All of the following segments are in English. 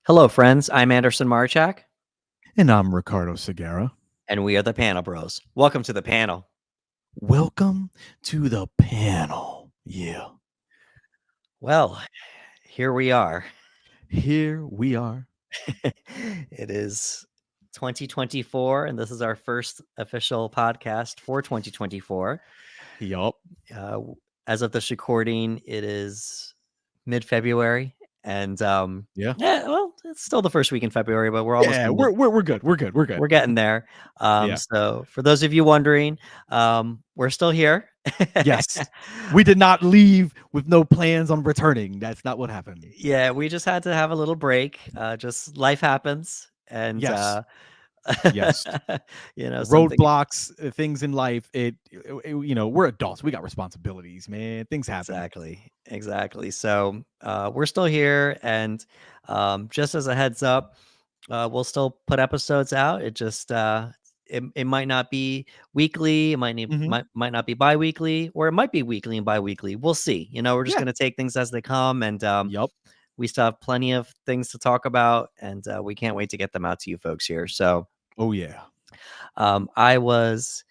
Hello, friends. I'm Anderson Marchak, And I'm Ricardo Segura. and we are the Panel Bros. Welcome to the panel. Welcome to the panel. Yeah. Well, here we are. Here we are. It is 2024, and this is our first official podcast for 2024. Yup. Uh, as of this recording, it is mid-February, and Yeah. yeah, well, it's still the first week in February, but we're almost Yeah, in mid. we're good. We're good. We're good. We're getting there. Yeah. So for those of you wondering, we're still here. Yes. We did not leave with no plans on returning. That's not what happened. Yeah, we just had to have a little break. Just life happens, and Yes. Yes. something Roadblocks, things in life. We're adults. We got responsibilities, man. Things happen. exactly. So we're still here, and just as a heads up, we'll still put episodes out. It might not be weekly. It Hmm. might not be bi-weekly, or it might be weekly and bi-weekly. We'll see. We're just Yeah. gonna take things as they come, and Yup. we still have plenty of things to talk about, and we can't wait to get them out to you folks here. So Oh yeah. I was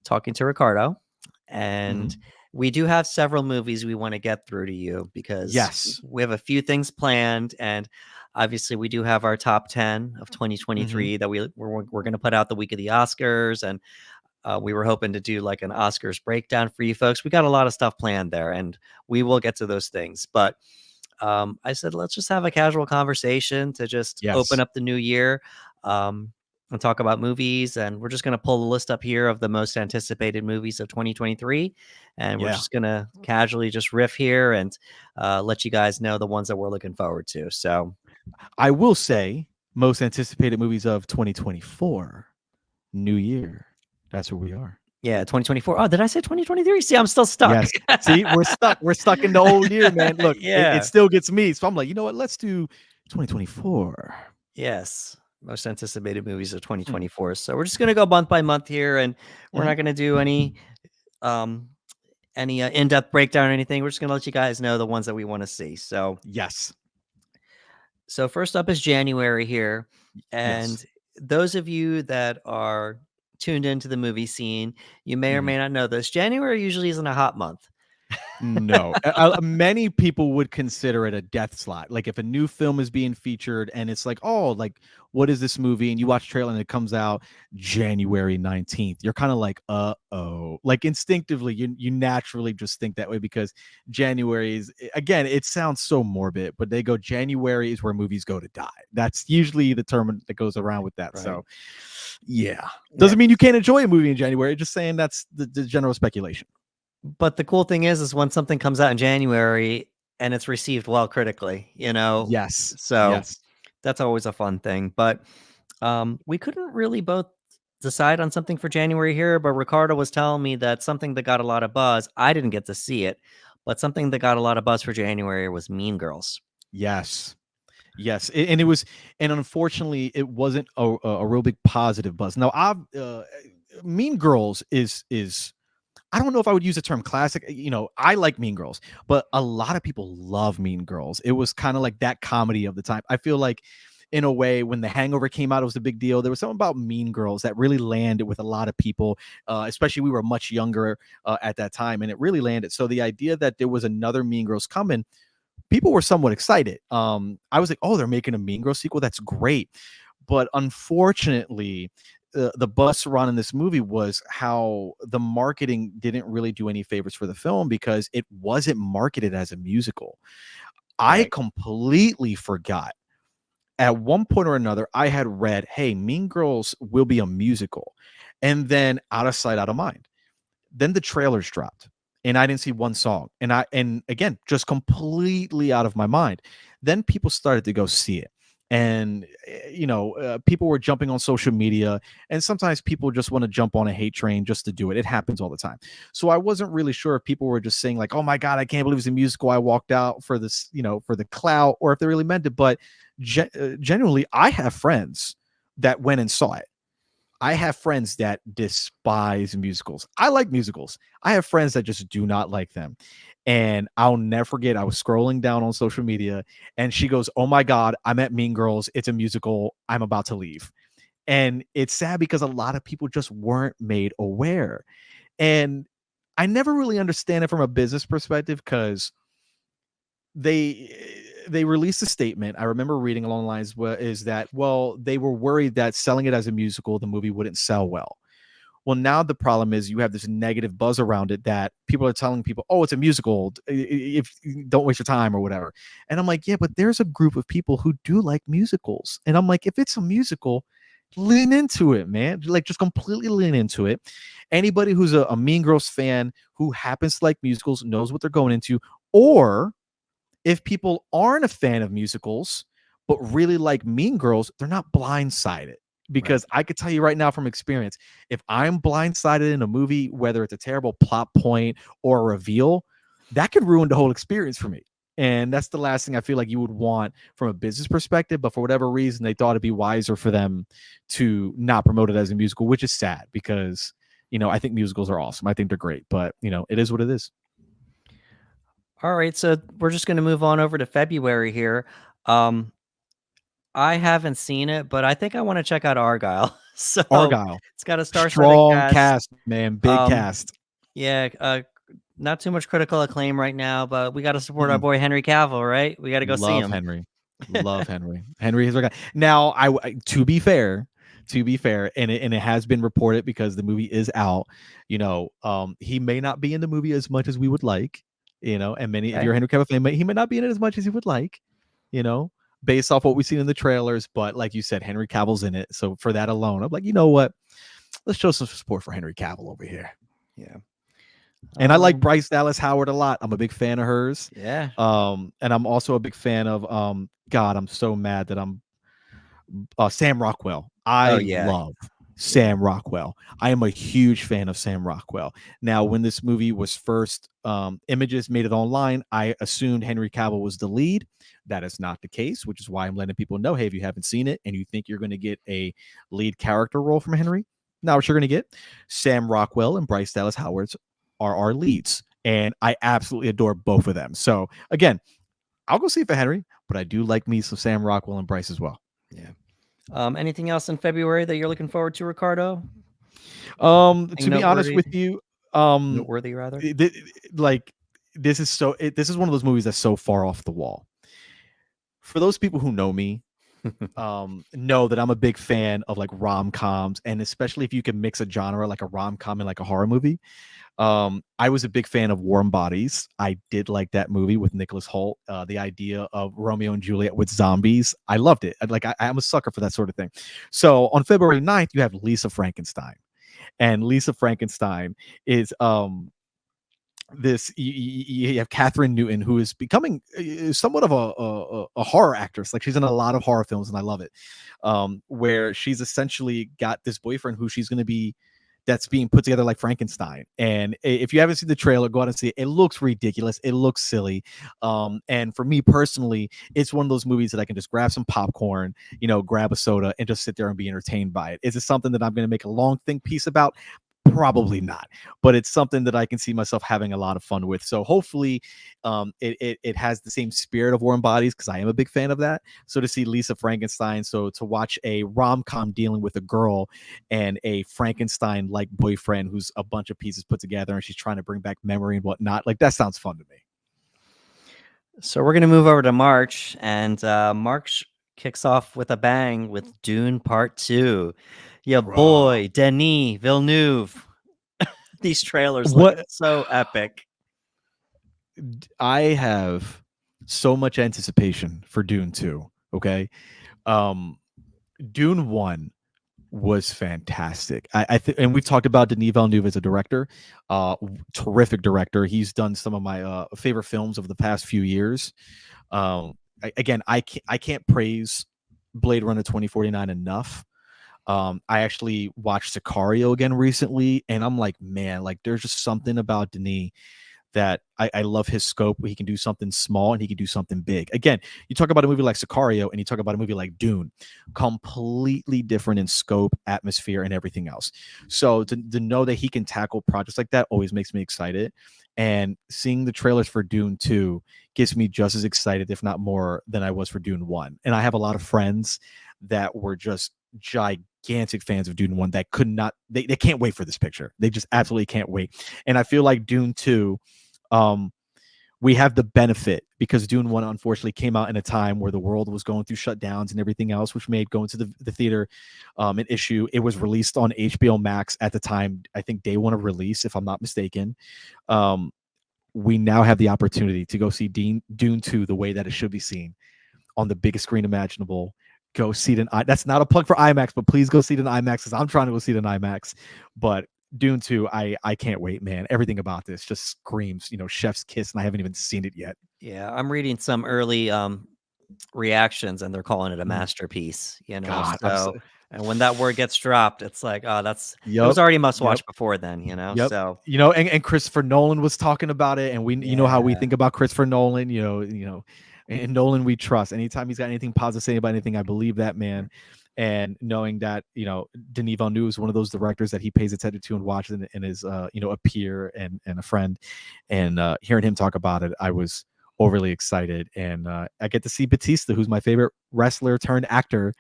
talking to Ricardo, Hmm. and we do have several movies we want to get through to you because Yes. we have a few things planned, and obviously we do have our top 10 of Hmm. 2023 that we're going to put out the week of the Oscars, and we were hoping to do like an Oscars breakdown for you folks. We got a lot of stuff planned there, and we will get to those things, but I said, let's just have a casual conversation to just open Yes. up the new year, um, and talk about movies. And we're just going to pull the list up here of the most anticipated movies of 2023. And we're Yeah. just going to casually just riff here and let you guys know the ones that we're looking forward to. So, I will say most anticipated movies of 2024. New Year. That's where we are. yeah, 2024. Oh, did I say 2023? See, I'm still stuck. Yes. See, we're stuck. We're stuck in the old year, man. Look, it Yeah. still gets me. So I'm like, you know what? Let's do 2024. Yes. Most anticipated movies of Mm. 2024. So we're just going to go month by month here, and we're Mhm. not going to do um, any in-depth breakdown or anything. We're just gonna let you guys know the ones that we want to see. Yes. So first up is January here, Yes. and those of you that are tuned into the movie scene, you may or Mhm. may not know this. January usually isn't a hot month. No, many people would consider it a death slot. Like if a new film is being featured and it's like, oh, like what is this movie? And you watch trailer and it comes out January 19th. You're kind of like, oh, like instinctively, you naturally just think that way because January is again, it sounds so morbid, but they go January is where movies go to die. That's usually the term that goes around with that. Right. So yeah. Yeah. Doesn't mean you can't enjoy a movie in January. Just saying that's the general speculation. But the cool thing is when something comes out in January and it's received well critically. Yes. So Yes. that's always a fun thing. But we couldn't really both decide on something for January here, but Ricardo was telling me that something that got a lot of buzz, I didn't get to see it, but something that got a lot of buzz for January was Mean Girls. Yes. Yes, and it was, and unfortunately, it wasn't a real big positive buzz. Now, Mean Girls is I don't know if I would use the term classic. I like Mean Girls, but a lot of people love Mean Girls. It was kind of like that comedy of the time. I feel like, in a way, when The Hangover came out, it was a big deal. There was something about Mean Girls that really landed with a lot of people, especially we were much younger at that time, and it really landed. So the idea that there was another Mean Girls coming, people were somewhat excited. I was like, oh, they're making a Mean Girls sequel. That's great. But unfortunately, the buzz surrounding this movie was how the marketing didn't really do any favors for the film because it wasn't marketed as a musical. I Right. completely forgot. At one point or another, I had read, hey, Mean Girls will be a musical. And then out of sight, out of mind. Then the trailers dropped and I didn't see one song. And again, just completely out of my mind. Then people started to go see it. And people were jumping on social media, and sometimes people just want to jump on a hate train just to do it. It happens all the time. So I wasn't really sure if people were just saying like, "Oh my god, I can't believe it's a musical. I walked out for this, for the clout," or if they really meant it. But genuinely, I have friends that went and saw it. I have friends that despise musicals. I like musicals. I have friends that just do not like them. And I'll never forget, I was scrolling down on social media and she goes, "Oh my God, I'm at Mean Girls. It's a musical. I'm about to leave." And it's sad because a lot of people just weren't made aware. And I never really understand it from a business perspective because they released a statement. I remember reading along the lines is that, well, they were worried that selling it as a musical, the movie wouldn't sell well. Well, now the problem is you have this negative buzz around it that people are telling people, "Oh, it's a musical. If don't waste your time or whatever." And I'm like, yeah, but there's a group of people who do like musicals. And I'm like, if it's a musical, lean into it, man. Like just completely lean into it. Anybody who's a Mean Girls fan who happens to like musicals knows what they're going into. Or if people aren't a fan of musicals but really like Mean Girls, they're not blindsided. Right. Because I could tell you right now from experience, if I'm blindsided in a movie, whether it's a terrible plot point or a reveal, that could ruin the whole experience for me. And that's the last thing I feel like you would want from a business perspective. But for whatever reason, they thought it'd be wiser for them to not promote it as a musical, which is sad because, I think musicals are awesome. I think they're great, but, it is what it is. All right, so we're just going to move on over to February here. I haven't seen it, but I think I want to check out Argyle. So Argyle, it's got a star-studded strong cast. cast, man. Big Um, cast. yeah, not too much critical acclaim right now, but we got to support our Mm-mm. boy Henry Cavill, right? We got to go see Love him. Henry. Love Henry. Henry is our guy. Now, to be fair, and it has been reported because the movie is out. He may not be in the movie as much as we would like. And many, if Okay. you're a Henry Cavill fan, he may not be in it as much as he would like. Based off what we've seen in the trailers. But like you said, Henry Cavill's in it, so for that alone, I'm like, you know what? Let's show some support for Henry Cavill over here. Yeah. And I like Bryce Dallas Howard a lot. I'm a big fan of hers. Yeah. And I'm also a big fan of God, I'm so mad that I'm Sam Rockwell. I Yeah. love Sam Rockwell. I am a huge fan of Sam Rockwell. Now, when this movie was first images made it online, I assumed Henry Cavill was the lead. That is not the case, which is why I'm letting people know, hey, if you haven't seen it and you think you're going to get a lead character role from Henry, now what you're going to get, Sam Rockwell and Bryce Dallas Howard are our leads. And I absolutely adore both of them. So again, I'll go see it for Henry, but I do like me some Sam Rockwell and Bryce as well. Yeah. Anything else in February that you're looking forward to, Ricardo? To be honest with you, noteworthy rather. This is one of those movies that's so far off the wall. For those people who know me, know that I'm a big fan of like rom-coms, and especially if you can mix a genre like a rom-com and like a horror movie. I was a big fan of Warm Bodies. I did like that movie with Nicholas Hoult. The idea of Romeo and Juliet with zombies, I loved it. I'm a sucker for that sort of thing. So on February 9th, you have Lisa Frankenstein, and Lisa Frankenstein is you have Catherine Newton, who is becoming somewhat of a horror actress. Like she's in a lot of horror films, and I love it. Where she's essentially got this boyfriend who she's going to be, that's being put together like Frankenstein. And if you haven't seen the trailer, go out and see it. It looks ridiculous. It looks silly. And for me personally, it's one of those movies that I can just grab some popcorn, grab a soda and just sit there and be entertained by it. Is it something that I'm going to make a long think piece about? Probably not, but it's something that I can see myself having a lot of fun with. So hopefully it has the same spirit of Warm Bodies, because I am a big fan of that. So to see Lisa Frankenstein, so to watch a rom-com dealing with a girl and a Frankenstein like boyfriend who's a bunch of pieces put together and she's trying to bring back memory and whatnot, like that sounds fun to me. So we're going to move over to March, and March kicks off with a bang with Dune Part 2. Yeah, boy, Denis Villeneuve. These trailers look so epic. I have so much anticipation for Dune 2. Okay. Dune 1 was fantastic. And we've talked about Denis Villeneuve as a director, terrific director. He's done some of my favorite films of the past few years. Again, I can't praise Blade Runner 2049 enough. I actually watched Sicario again recently, and I'm like, man, like there's just something about Denis that I love his scope. He can do something small and he can do something big. Again, you talk about a movie like Sicario and you talk about a movie like Dune, completely different in scope, atmosphere, and everything else. So to know that he can tackle projects like that always makes me excited. And seeing the trailers for Dune 2 gets me just as excited, if not more, than I was for Dune 1. And I have a lot of friends that were just gigantic fans of Dune 1 that could not, they can't wait for this picture. They just absolutely can't wait. And I feel like Dune 2, we have the benefit because Dune 1 unfortunately came out in a time where the world was going through shutdowns and everything else, which made going to the theater an issue. It was released on HBO Max at the time, I think day one of release, if I'm not mistaken. We now have the opportunity to go see Dune 2 the way that it should be seen, on the biggest screen imaginable. Go see it in that's not a plug for IMAX, but please go see it in IMAX because I'm trying to go see it in IMAX. But Dune 2, I can't wait, man. Everything about this just screams, chef's kiss, and I haven't even seen it yet. Yeah, I'm reading some early reactions and they're calling it a Mm. masterpiece, God, so and when that word gets dropped, it's like, oh, it was Yep, already must yep, watch before then, yep. so And Christopher Nolan was talking about it, and you know how we yeah. think about Christopher Nolan, and Nolan we trust. Anytime he's got anything positive to say about anything, I believe that man. And knowing that, Denis Villeneuve is one of those directors that he pays attention to and watches and is, a peer and a friend. And hearing him talk about it, I was overly excited. And I get to see Batista, who's my favorite wrestler turned actor,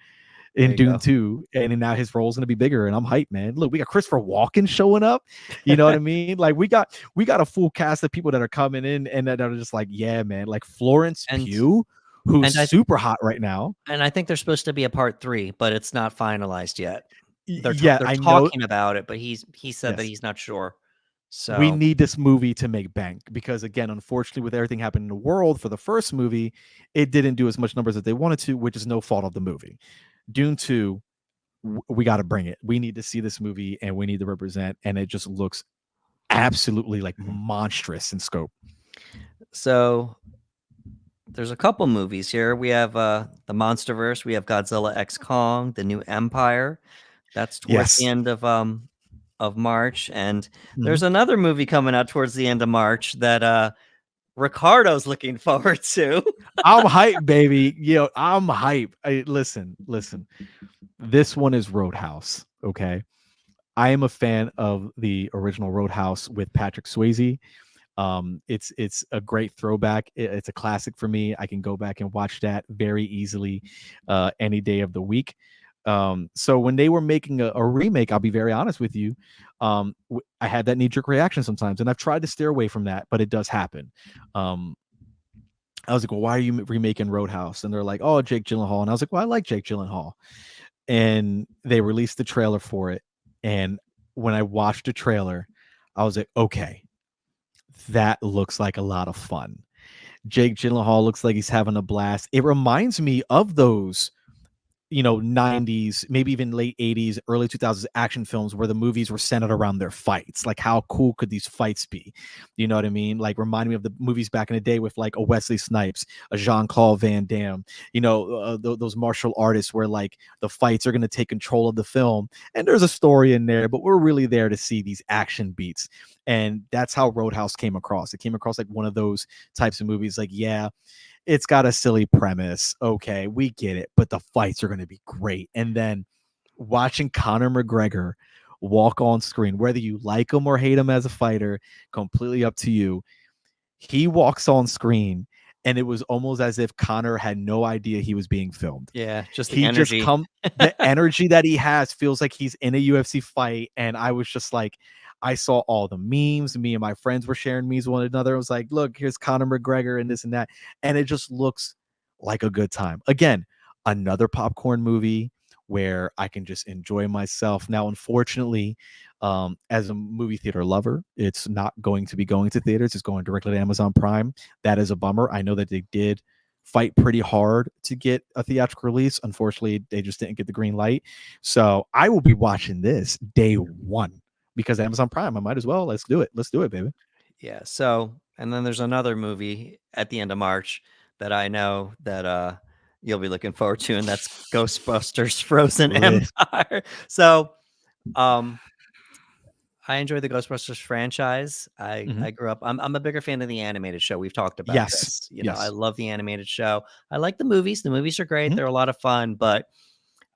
There in you Dune go. 2, and now his role is going to be bigger, and I'm hyped, man. Look, we got Christopher Walken showing up. You know what I mean? Like we got a full cast of people that are coming in and that are just like, yeah, man. Like Florence And Pugh, who's and I super hot right now. and I think there's supposed to be a part 3, but it's not finalized yet. Yeah, They're I know. talking about it, but he said that Yes, he's not sure. we So, need this movie to make bank because, again, unfortunately, with everything happening in the world for the first movie, it didn't do as much numbers as they wanted to, which is no fault of the movie. Dune 2, we got to bring it. We need to see this movie and we need to represent, and it just looks absolutely like monstrous in scope. so there's a couple movies here. We have the MonsterVerse. We have Godzilla X Kong, the new Empire. That's towards the Yes. end of March, and Mhm. there's another movie coming out towards the end of March that Ricardo's looking forward to. I'm hyped, baby. I'm hyped. Listen. This one is Roadhouse. Okay. I am a fan of the original Roadhouse with Patrick Swayze. It's a great throwback. It's a classic for me. I can go back and watch that very easily any day of the week. So when they were making a remake, I'll be very honest with you, I had that knee-jerk reaction sometimes, and I've tried to steer away from that, but it does happen. I was like, well, why are you remaking Roadhouse? And they're like, oh, Jake Gyllenhaal. And I was like, well, I like Jake Gyllenhaal. And they released the trailer for it. And when I watched the trailer, I was like, okay, that looks like a lot of fun. Jake Gyllenhaal looks like he's having a blast. It reminds me of those 90s, maybe even late 80s, early 2000s action films where the movies were centered around their fights. Like, how cool could these fights be? You know what I mean? Like, remind me of the movies back in the day with like a Wesley Snipes, a Jean-Claude Van Damme, those martial artists where like the fights are going to take control of the film. And there's a story in there, but we're really there to see these action beats. And that's how Roadhouse came across. It came across like one of those types of movies. Like, yeah, it's got a silly premise. Okay, we get it, but the fights are going to be great. And then watching Conor McGregor walk on screen, whether you like him or hate him as a fighter, completely up to you. He walks on screen, and it was almost as if Conor had no idea he was being filmed. Yeah, just the He just energy. the energy that he has feels like he's in a UFC fight. And I was just like, I saw all the memes. Me and my friends were sharing memes with one another. I was like, look, here's Conor McGregor and this and that. And it just looks like a good time. Again, another popcorn movie where I can just enjoy myself. Now, unfortunately, as a movie theater lover, it's not going to be going to theaters. It's going directly to Amazon Prime. That is a bummer. I know that they did fight pretty hard to get a theatrical release. Unfortunately, they just didn't get the green light. So I will be watching this day one because Amazon Prime. I might as well. Let's do it. Let's do it, baby. Yeah. So, and then there's another movie at the end of March that I know that you'll be looking forward to, and that's Ghostbusters Frozen Lit. Empire. So, um, I enjoy the Ghostbusters franchise. Mhm. I grew up. I'm a bigger fan of the animated show. We've talked about Yes. this. I Yes. love the animated show. I like the movies. The movies are great. Mhm. They're a lot of fun, but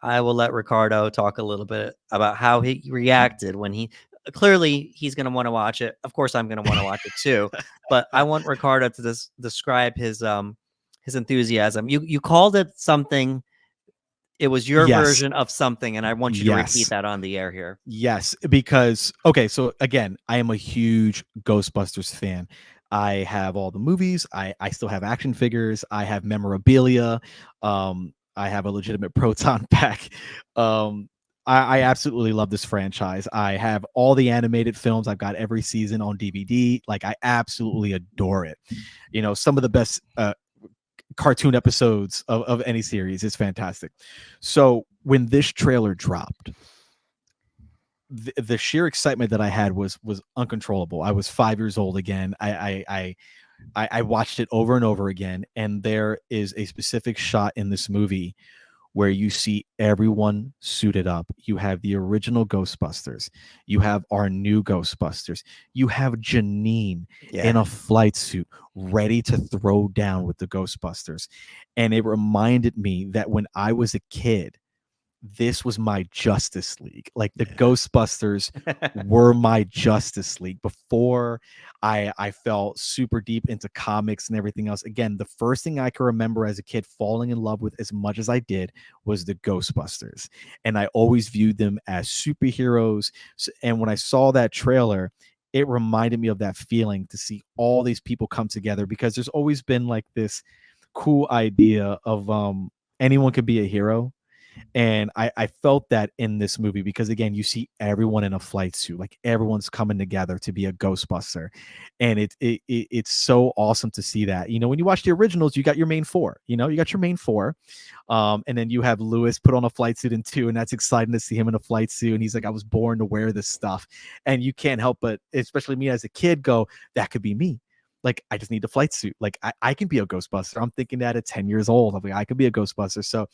I will let Ricardo talk a little bit about how he reacted when he clearly he's going to want to watch it. Of course, I'm going to want to watch it too, but I want Ricardo to describe his enthusiasm. You called it something. It was your Yes. version of something, and I want you to repeat Yes. that on the air here. Yes, because okay, so again, I am a huge Ghostbusters fan. I have all the movies. I still have action figures. I have memorabilia. I have a legitimate proton pack. I absolutely love this franchise. I have all the animated films. I've got every season on DVD. Like I absolutely adore it. Some of the best cartoon episodes of any series. It's fantastic. So when this trailer dropped, the sheer excitement that I had was uncontrollable. I was 5 years old again. I watched it over and over again, and there is a specific shot in this movie where you see everyone suited up. You have the original Ghostbusters. You have our new Ghostbusters. You have Janine in Yeah. a flight suit ready to throw down with the Ghostbusters. And it reminded me that when I was a kid, this was my Justice League. Like the Yeah. Ghostbusters were my Justice League before I fell super deep into comics and everything else. Again, the first thing I can remember as a kid falling in love with as much as I did was the Ghostbusters. And I always viewed them as superheroes. And when I saw that trailer, it reminded me of that feeling to see all these people come together, because there's always been like this cool idea of anyone could be a hero, and I felt that in this movie, because again, you see everyone in a flight suit, like everyone's coming together to be a Ghostbuster. And it's so awesome to see that. When you watch the originals, you got your main four, you got your main four. And then you have Lewis put on a flight suit in two, and that's exciting to see him in a flight suit. And he's like, I was born to wear this stuff. And you can't help but, especially me as a kid, go, that could be me. Like, I just need a flight suit. Like, I can be a Ghostbuster. I'm thinking that at 10 years old. I'm like, I could be a Ghostbuster. So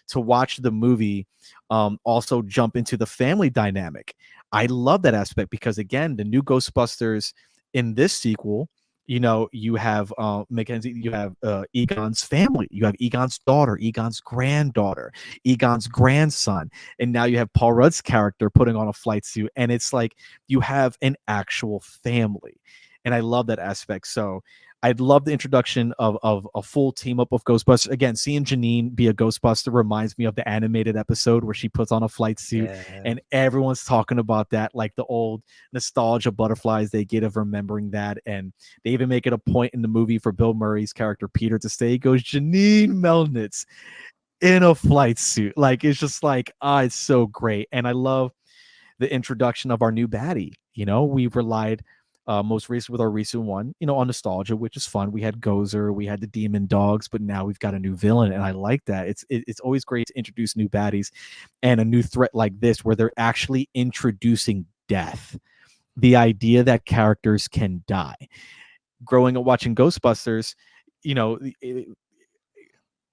to watch the movie also jump into the family dynamic, I love that aspect, because again, the new Ghostbusters in this sequel, you have Mackenzie, you have Egon's family, you have Egon's daughter, Egon's granddaughter, Egon's grandson, and now you have Paul Rudd's character putting on a flight suit, and it's like you have an actual family. And I love that aspect. So I'd love the introduction of a full team up of Ghostbusters. Again, seeing Janine be a Ghostbuster reminds me of the animated episode where she puts on a flight suit, Yeah. and everyone's talking about that, like the old nostalgia butterflies they get of remembering that. And they even make it a point in the movie for Bill Murray's character Peter to say, he goes, Janine Melnitz in a flight suit. Like, it's just like, it's so great. And I love the introduction of our new baddie. We've relied most recent with our recent one, on nostalgia, which is fun. We had Gozer, we had the Demon Dogs, but now we've got a new villain, and I like that. It's always great to introduce new baddies and a new threat like this, where they're actually introducing death. The idea that characters can die. Growing up watching Ghostbusters,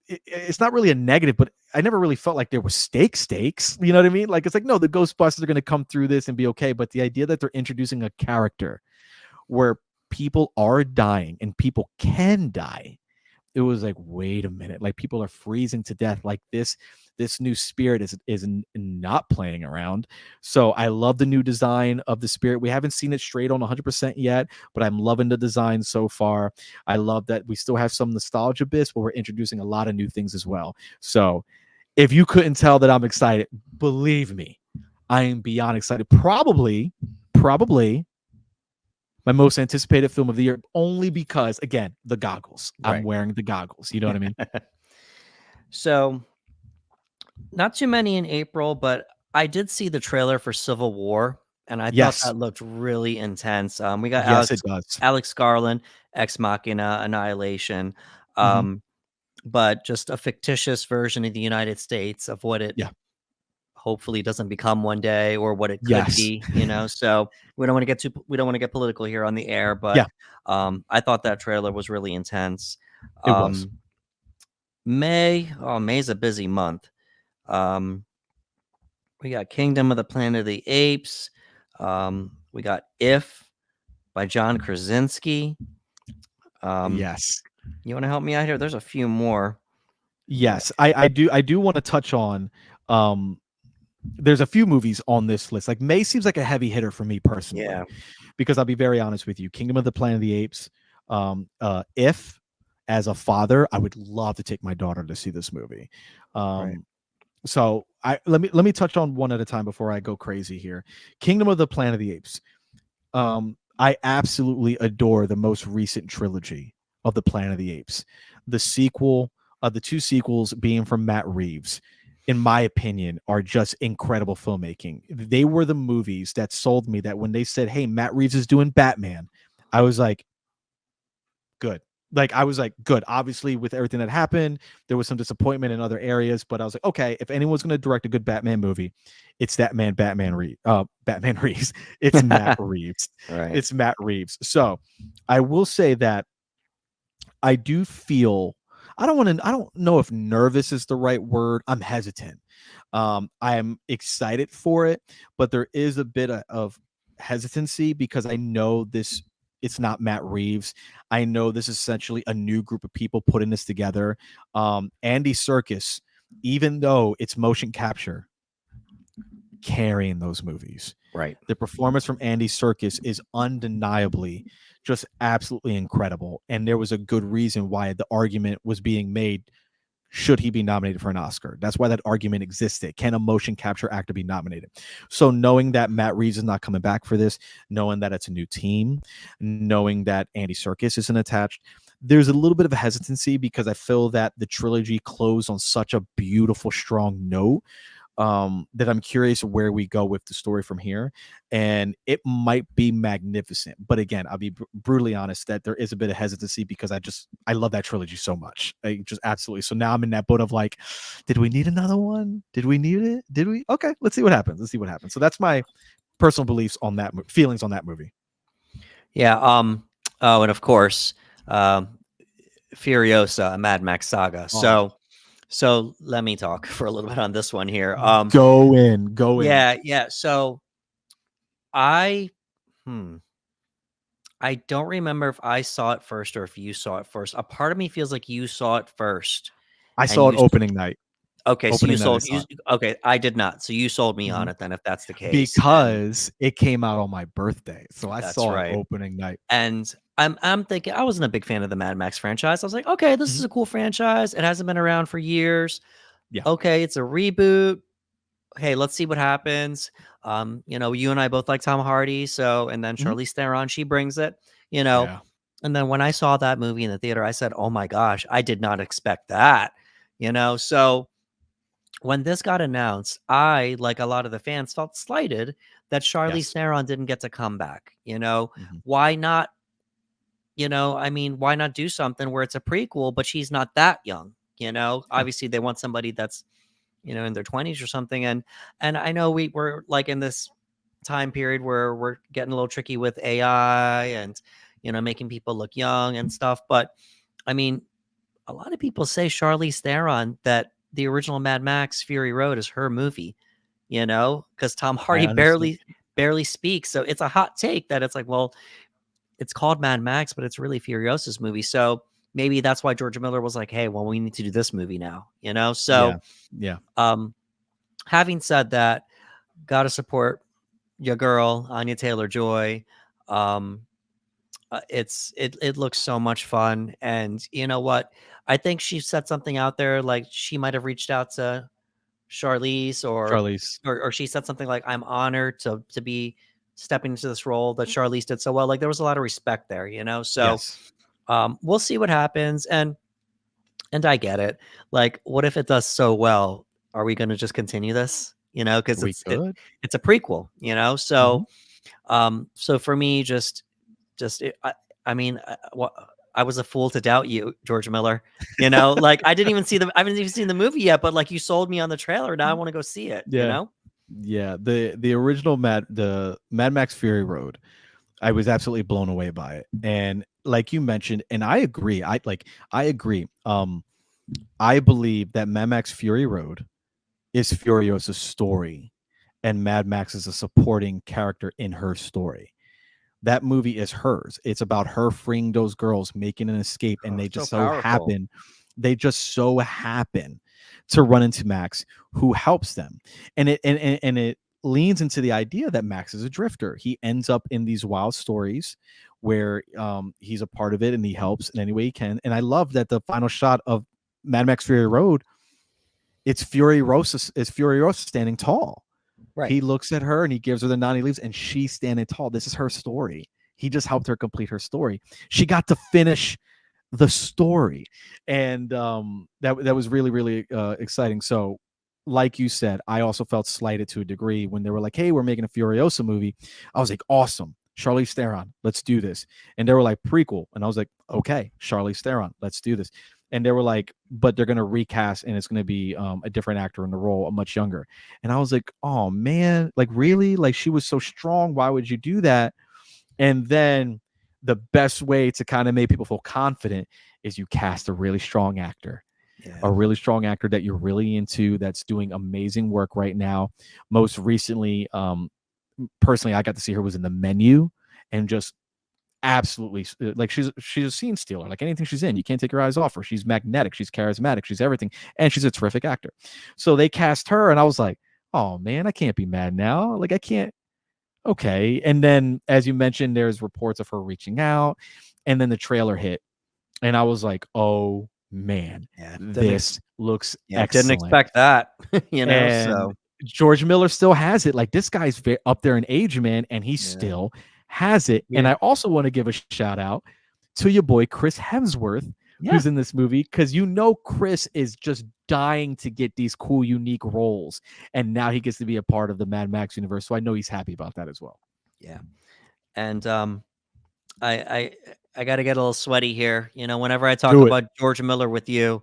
it's not really a negative, but I never really felt like there was stakes. You know what I mean? Like, it's like, no, the Ghostbusters are going to come through this and be okay. But the idea that they're introducing a character where people are dying and people can die, it was like, wait a minute, like people are freezing to death. Like this new spirit is not playing around. So I love the new design of the spirit. We haven't seen it straight on 100% yet, but I'm loving the design so far. I love that we still have some nostalgia bits, but we're introducing a lot of new things as well. So if you couldn't tell that I'm excited, believe me, I am beyond excited. Probably my most anticipated film of the year, only because, again, the goggles. I'm Right. wearing the goggles. You know what I mean? So, not too many in April, but I did see the trailer for Civil War, and I thought Yes. that looked really intense. We got Yes, it does. Alex Garland, Ex Machina, Annihilation, Mhm. um, but just a fictitious version of the United States of what it Yeah. hopefully doesn't become one day, or what it could Yes. be. So we don't want to get political here on the air, but Yeah, I thought that trailer was really intense. it was. Um, May's a busy month. Um, we got Kingdom of the Planet of the Apes. We got If by John Krasinski. Yes. You want to help me out here? There's a few more. Yes, I do want to touch on there's a few movies on this list. Like May seems like a heavy hitter for me personally. Yeah. Because I'll be very honest with you, Kingdom of the Planet of the Apes, if as a father, I would love to take my daughter to see this movie. Right. So let me touch on one at a time before I go crazy here. Kingdom of the Planet of the Apes. I absolutely adore the most recent trilogy of the Planet of the Apes. The sequel, the two sequels being from Matt Reeves, in my opinion, are just incredible filmmaking. They were the movies that sold me that when they said, "Hey, Matt Reeves is doing Batman," I was like, good. Like I was like, good. Obviously, with everything that happened, there was some disappointment in other areas, but I was like, okay, if anyone's going to direct a good Batman movie, it's that man, Batman Reeves. It's Matt Reeves. Right. It's Matt Reeves. So I will say that I do feel I don't know if nervous is the right word. I'm hesitant. I am excited for it, but there is a bit of hesitancy because I know it's not Matt Reeves. I know this is essentially a new group of people putting this together. Andy Serkis, even though it's motion capture, carrying those movies. Right. The performance from Andy Serkis is undeniably just absolutely incredible. And there was a good reason why the argument was being made. Should he be nominated for an Oscar? That's why that argument existed. Can a motion capture actor be nominated? So knowing that Matt Reeves is not coming back for this, knowing that it's a new team, knowing that Andy Serkis isn't attached, there's a little bit of a hesitancy because I feel that the trilogy closed on such a beautiful, strong note that I'm curious where we go with the story from here. And it might be magnificent. But again, I'll be brutally honest that there is a bit of hesitancy because I love that trilogy so much. Just absolutely. So now I'm in that boat of like, did we need another one? Did we need it? Did we? Okay, let's see what happens. Let's see what happens. So that's my personal beliefs on that feelings on that movie. Yeah. Oh, and of course, Furiosa, a Mad Max saga. So let me talk for a little bit on this one here. Go in. Yeah. So I don't remember if I saw it first or if you saw it first. A part of me feels like you saw it first. I saw it opening night. Okay, so you sold. Okay, I did not. So you sold me on it then, if that's the case. Because it came out on my birthday, so I saw it opening night. And I'm thinking I wasn't a big fan of the Mad Max franchise. I was like, okay, this is a cool franchise. It hasn't been around for years. Yeah. Okay, it's a reboot. Hey, let's see what happens. You and I both like Tom Hardy, so and then Charlize Theron, she brings it. Yeah. And then when I saw that movie in the theater, I said, "Oh my gosh, I did not expect that." So when this got announced, I, like a lot of the fans, felt slighted that Charlize Theron didn't get to come back. Why not? Why not do something where it's a prequel, but she's not that young? Obviously they want somebody that's, in their 20s or something. And I know we're like in this time period where we're getting a little tricky with AI and, making people look young and stuff. But I mean, a lot of people say Charlize Theron, that the original Mad Max Fury Road is her movie, because Tom Hardy barely speaks. So it's a hot take that it's like, well, it's called Mad Max, but it's really Furiosa's movie. So maybe that's why George Miller was like, hey, well, we need to do this movie now, So yeah. Having said that, gotta support your girl, Anya Taylor-Joy. It looks so much fun. And you know what? I think she said something out there, like she might have reached out to Charlize or she said something like, I'm honored to be stepping into this role that Charlize did so well. Like there was a lot of respect there, So we'll see what happens. And I get it. Like, what if it does so well? Are we going to just continue this? Because it's a prequel, So so for me, I was a fool to doubt you, George Miller. Like I haven't even seen the movie yet, but like you sold me on the trailer. Now I want to go see it. Yeah. Yeah. The original Mad Max Fury Road, I was absolutely blown away by it. And like you mentioned, and I agree. I agree. I believe that Mad Max Fury Road is Furiosa's story and Mad Max is a supporting character in her story. That movie is hers. It's about her freeing those girls, making an escape, and Oh, they so just so powerful. happen, they just so happen to run into Max, who helps them. And it leans into the idea that Max is a drifter. He ends up in these wild stories where he's a part of it and he helps in any way he can. And I love that the final shot of Mad Max Fury Road, it's Fury Rosa standing tall. Right. He looks at her and he gives her the nod. He leaves, and she's standing tall. This is her story. He just helped her complete her story. She got to finish the story, and that was really really exciting. So, like you said, I also felt slighted to a degree when they were like, "Hey, we're making a Furiosa movie." I was like, "Awesome, Charlize Theron, let's do this." And they were like, "Prequel," and I was like, "Okay, Charlize Theron, let's do this." And they were like, "But they're gonna recast, and it's gonna be a different actor in the role, a much younger." And I was like, "Oh man, like really? Like she was so strong. Why would you do that?" And then the best way to kind of make people feel confident is you cast a really strong actor, Yeah. a really strong actor that you're really into, that's doing amazing work right now. Most recently, personally, I got to see her was in The Menu, and just absolutely like she's a scene stealer. Like anything she's in, you can't take your eyes off her. She's magnetic, she's charismatic, she's everything, and she's a terrific actor. So they cast her, and I was like, oh man, I can't be mad now. Like I can't. Okay. And then, as you mentioned, there's reports of her reaching out, and then the trailer hit, and I was like, oh man, Yeah. this looks Yeah. Didn't excellent. expect that. And So George Miller still has it. Like this guy's up there in age, man, and he yeah. still has it. And Yeah. I also want to give a shout out to your boy Chris Hemsworth, Yeah. who's in this movie, because Chris is just dying to get these cool, unique roles, and now he gets to be a part of the Mad Max universe. So I know he's happy about that as well. Yeah. And I I I got to get a little sweaty here. Whenever I talk Do it. about George Miller with you,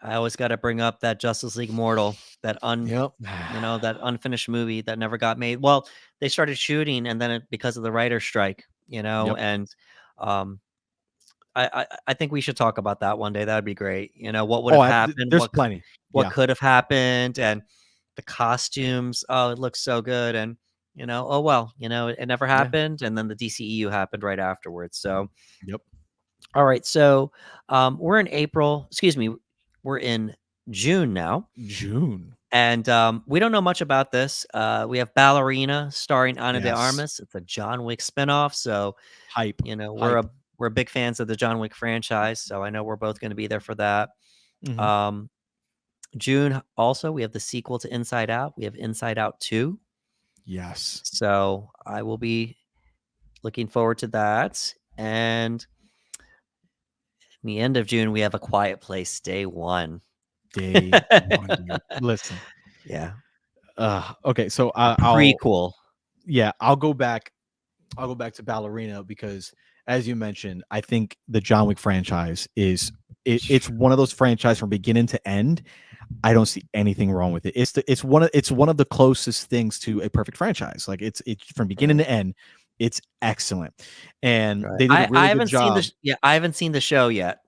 I always got to bring up that Justice League Mortal, Yep. that unfinished movie that never got made. Well, they started shooting, and then because of the writer's strike, Yep. and um, I think we should talk about that one day. That'd be great. What would Oh, have happened, there's plenty. what Yeah. could have happened, and the costumes. Oh, it looks so good, and oh well, it never Yeah. happened, and then the DCEU happened right afterwards. So, Yep. all right, so we're in April. Excuse me, we're in June now. June. And we don't know much about this. We have Ballerina starring Ana de Yes. Armas. It's a John Wick spinoff. So, Hype. we're Hype. we're big fans of the John Wick franchise. So I know we're both going to be there for that. Mhm. Um, June also, we have the sequel to Inside Out. We have Inside Out 2. Yes. So I will be looking forward to that. And in the end of June, we have A Quiet Place Day 1. Day one, dude. Listen. Yeah. Okay, so A prequel. I'll go back to Ballerina because, as you mentioned, I think the John Wick franchise it's one of those franchise from beginning to end. I don't see anything wrong with it. It's one of the closest things to a perfect franchise. Like it's from beginning to end, it's excellent, and Right. they did a I really good haven't seen job. this. Yeah, I haven't seen the show yet.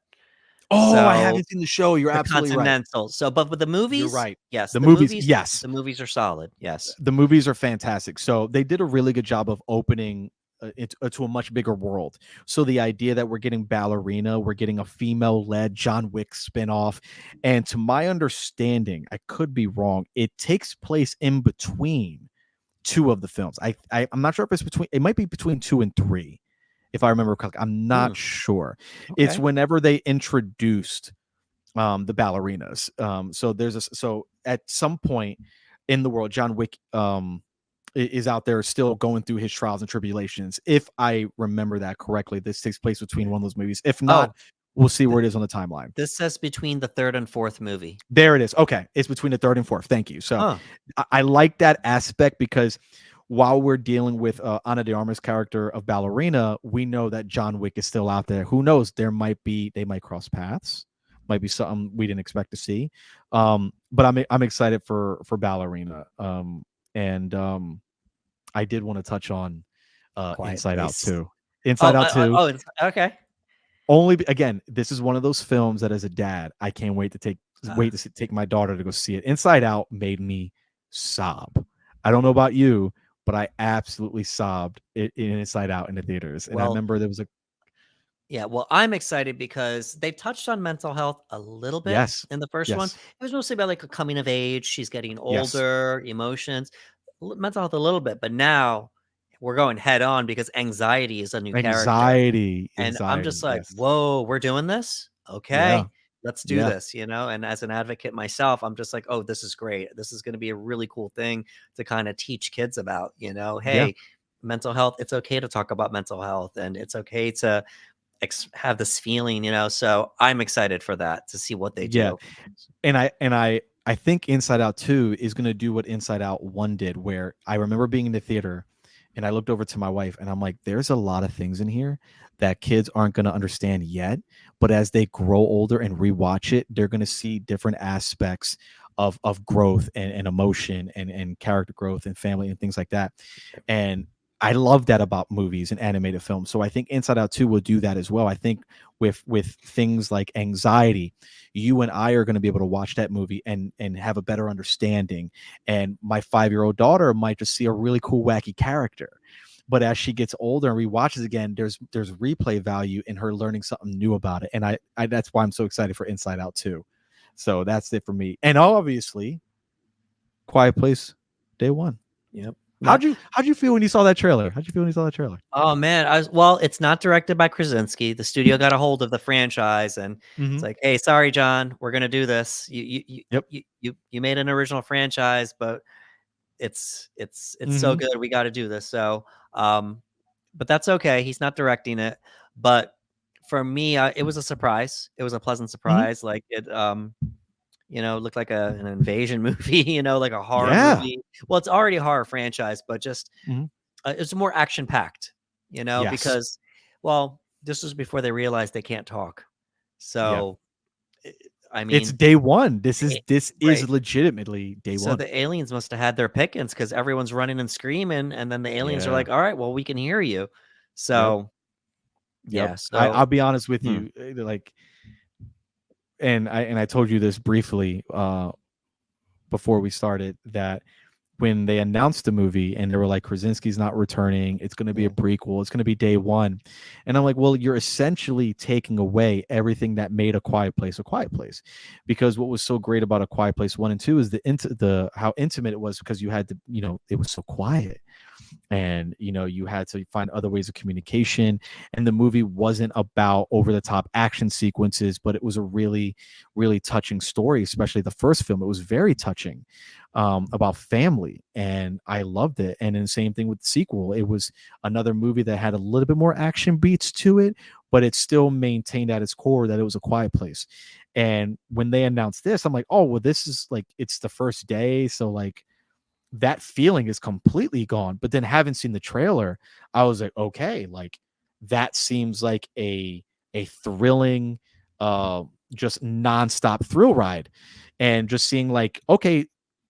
Oh, I So haven't seen the show. You're the absolutely right. Continental. So, but with the You're movies, right. yes, The movies, yes. the movies are solid. Yes. The movies are fantastic. So they did a really good job of opening it to a much bigger world. So the idea that we're getting Ballerina, we're getting a female-led John Wick spinoff, and to my understanding, I could be wrong, it takes place in between two of the films. I'm not sure if it's between. It might be between 2 and 3, if I remember correctly. I'm not sure. It's Okay. whenever they introduced the ballerinas. So at some point in the world, John Wick is out there still going through his trials and tribulations. If I remember that correctly, this takes place between one of those movies. If not, Oh, we'll see th- where it is on the timeline. this says between the third and fourth movie. There it is. Okay, it's between the third and fourth. Thank you. So Huh. I like that aspect because while we're dealing with Ana de Armas' character of Ballerina, we know that John Wick is still out there. Who knows? They might cross paths. Might be something we didn't expect to see. But I'm excited for Ballerina. And I did want to touch on Quiet Inside Out Place. too. Inside Out 2. It's okay. Again, this is one of those films that as a dad, I can't wait to take my daughter to go see it. Inside Out made me sob. I don't know about you, but I absolutely sobbed in Inside Out in the theaters. And I Well, remember there was a yeah, well, I'm excited because they touched on mental health a little bit yes, in the first one. yes, It was mostly about like a coming of age, she's getting yes, older, emotions, mental health a little bit, but now we're going head on because anxiety is a new character. anxiety, And I'm just anxiety. like, Yes, "Whoa, we're doing this? yeah, Okay, let's do yeah, this," and as an advocate myself, I'm just like, "Oh, this is great. This is gonna be a really cool thing to kinda teach kids about," yeah, "Hey, mental health, it's okay to talk about mental health, and it's okay to have this feeling," so I'm excited for that, to see what they yeah. do. And I think Inside Out 2 is gonna do what Inside Out 1 did, where I remember being in the theater and I looked over to my wife and I'm like, there's a lot of things in here that kids aren't gonna understand yet. But as they grow older and rewatch it, they're gonna see different aspects of growth and emotion and character growth and family and things like that. And I love that about movies and animated films. So I think Inside Out 2 will do that as well. I think with things like anxiety, you and I are going to be able to watch that movie and have a better understanding. And my 5-year-old daughter might just see a really cool, wacky character. But as she gets older and rewatches again, there's replay value in her learning something new about it. And I that's why I'm so excited for Inside Out 2. So that's it for me. And obviously, Quiet Place Day One. Yep. How'd you feel when you saw that trailer? How'd you feel when you saw that trailer? Oh, man, well, it's not directed by Krasinski. The studio got a hold of the franchise, and it's Mm-hmm. like, "Hey, sorry, John, we're gonna do this. Yep. You made an original franchise, but it's so Mm-hmm. good, we gotta do this." So, but that's okay, he's not directing it, but for me, it was a surprise. It was a pleasant Mm-hmm. surprise, like, looked like an invasion movie, like a horror Yeah. movie. Well, it's already a horror franchise, but just Mm-hmm. it's more action packed, Yes. because, well, this was before they realized they can't talk. Yeah. So, eh, I It's mean, day one. This is eh, this is right. legitimately day So one. the aliens must have had their pickings because everyone's running and screaming, and then the aliens are Yeah. like, "All right, well, we can hear you." Yep. So Yep. yeah, I'll so be honest with hmm, you, like, and I told you this briefly before we started that when they announced the movie and they were like Krasinski's not returning, it's going to be a yeah, prequel, it's going to be day one, and I'm like, well, you're essentially taking away everything that made a Quiet Place, because what was so great about A Quiet Place 1 and 2 is the how intimate it was because you had to, it was so quiet and you had to find other ways of communication, and the movie wasn't about over the top action sequences, but it was a really really touching story, especially the first film. It was very touching, about family, and I loved it. And then same thing with the sequel, it was another movie that had a little bit more action beats to it, but it still maintained at its core that it was A Quiet Place. And when they announced this, I'm like, oh well, this is like, it's the first day, so like that feeling is completely gone. But then having seen the trailer, I was like, okay, like that seems like a thrilling, uh, just nonstop thrill ride. And just seeing like, okay,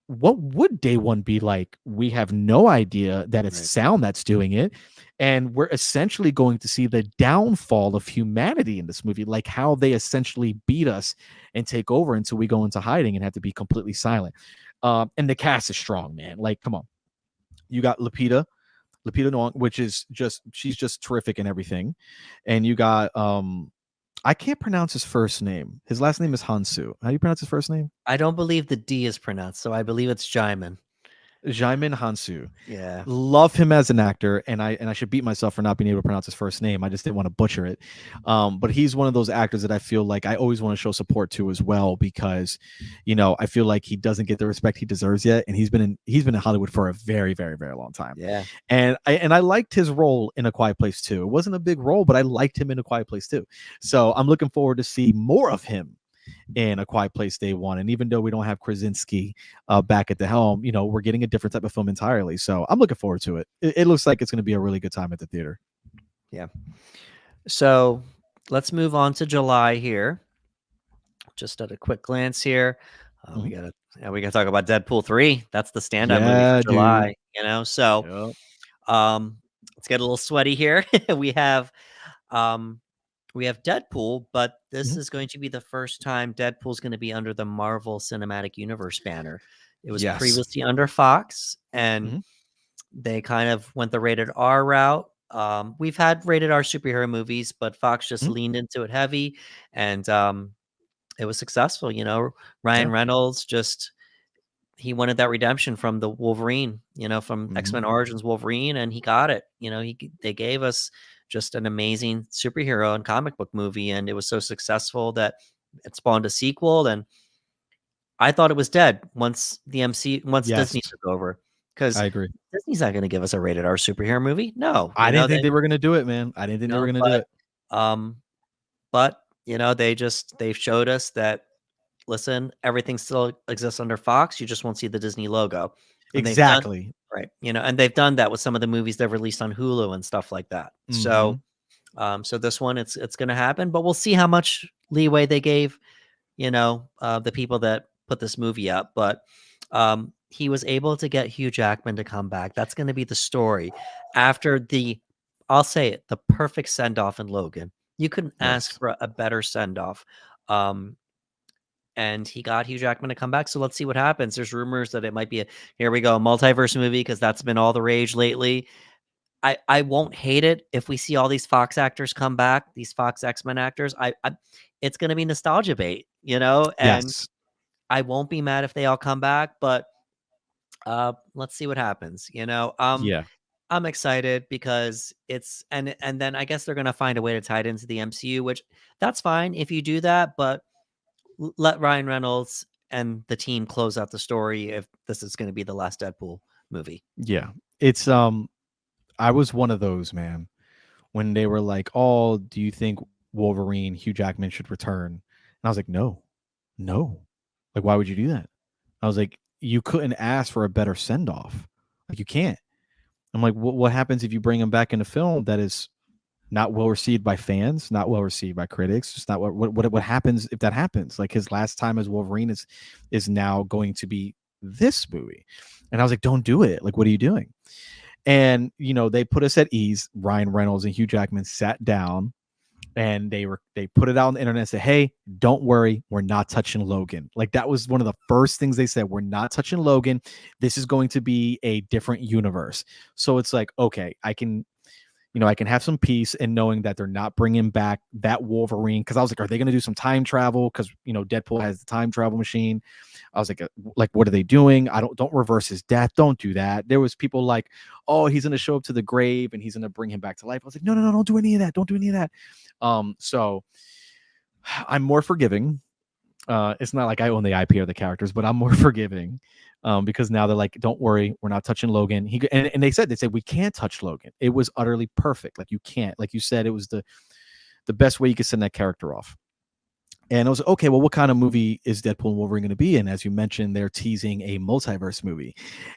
what would day one be like? We have no idea that it's right. sound that's doing it. And we're essentially going to see the downfall of humanity in this movie, like how they essentially beat us and take over until we go into hiding and have to be completely silent. And the cast is strong, man. Like, come on. You got Lupita Nyong'o, which is just, she's just terrific in everything. And you got I can't pronounce his first name. His last name is Hansu. How do you pronounce his first name? I don't believe the D is pronounced, so I believe it's Jaimin. Jaimin Hansu. Yeah. Love him as an actor, and I should beat myself for not being able to pronounce his first name. I just didn't want to butcher it. But he's one of those actors that I feel like I always want to show support to as well, because I feel like he doesn't get the respect he deserves yet, and he's been in Hollywood for a very very very long time. Yeah. And I liked his role in A Quiet Place too. It wasn't a big role, but I liked him in A Quiet Place too. So I'm looking forward to see more of him in A Quiet Place day one. And even though we don't have Krasinski back at the helm, we're getting a different type of film entirely. So I'm looking forward to it. It looks like it's going to be a really good time at the theater. Yeah. So let's move on to July here. Just at a quick glance here, Mhm. we gotta talk about Deadpool 3. That's the standout movie for Yeah, dude. July, So, Yep. um, let's get a little sweaty here. We have, um, we have Deadpool, but this Mhm. is going to be the first time Deadpool's gonna be under the Marvel Cinematic Universe banner. It was Yes. previously under Fox, and Mhm. they kind of went the rated R route. We've had rated R superhero movies, but Fox just Mhm. leaned into it heavy, and it was successful. Yeah. Ryan Reynolds just he wanted that redemption from the Wolverine, from Mhm. X-Men Origins Wolverine, and he got it. They gave us just an amazing superhero and comic book movie, and it was so successful that it spawned a sequel. And I thought it was dead once Disney Yes. took over, because I agree. Disney's not going to give us a rated R superhero movie. No, I didn't think they were gonna do it, man. I didn't think they were gonna do but it. um, but they've showed us that, listen, everything still exists under Fox. You just won't see the Disney logo, and they've done Exactly. right. And they've done that with some of the movies they've released on Hulu and stuff like that. So, Mhm. so this one, it's going to happen, but we'll see how much leeway they gave, the people that put this movie up. But he was able to get Hugh Jackman to come back. That's going to be the story after I'll say it, the perfect send off in Logan. You couldn't ask Yes. for a better send off. Um, and he got Hugh Jackman to come back. So let's see what happens. There's rumors that it might be here we go, multiverse movie, because that's been all the rage lately. I won't hate it if we see all these Fox actors come back, these Fox X-Men actors. It's gonna be nostalgia bait, and Yes. I won't be mad if they all come back, but let's see what happens. Yeah. I'm excited because and then I guess they're gonna find a way to tie it into the MCU, which that's fine if you do that, but let Ryan Reynolds and the team close out the story if this is gonna be the last Deadpool movie. Yeah. It's I was one of those, man, when they were like, "Oh, do you think Wolverine, Hugh Jackman should return?" And I was like, "No. No. Like, why would you do that?" I was like, "You couldn't ask for a better send off. Like, you can't." I'm like, What happens if you bring him back in a film that is not well received by fans, not well received by critics? Just not what happens if that happens? Like, his last time as Wolverine is now going to be this movie." And I was like, "Don't do it. Like, what are you doing?" And they put us at ease. Ryan Reynolds and Hugh Jackman sat down and they put it out on the internet and said, "Hey, don't worry, we're not touching Logan." Like, that was one of the first things they said. "We're not touching Logan. This is going to be a different universe." So it's like, okay, I can have some peace in knowing that they're not bringing back that Wolverine. Because I was like, are they going to do some time travel? Because Deadpool has the time travel machine. I was like, what are they doing? Don't reverse his death. Don't do that. There was people like, oh, he's going to show up to the grave and he's going to bring him back to life. I was like, no, no, no, don't do any of that. Don't do any of that. So I'm more forgiving. It's not like I own the IP or the characters, but I'm more forgiving. Because now they're like, don't worry, we're not touching Logan. And they said we can't touch Logan. It was utterly perfect. Like, you can't, like you said, it was the best way you could send that character off. And I was okay. Well, what kind of movie is Deadpool and Wolverine going to be? And as you mentioned, they're teasing a multiverse movie.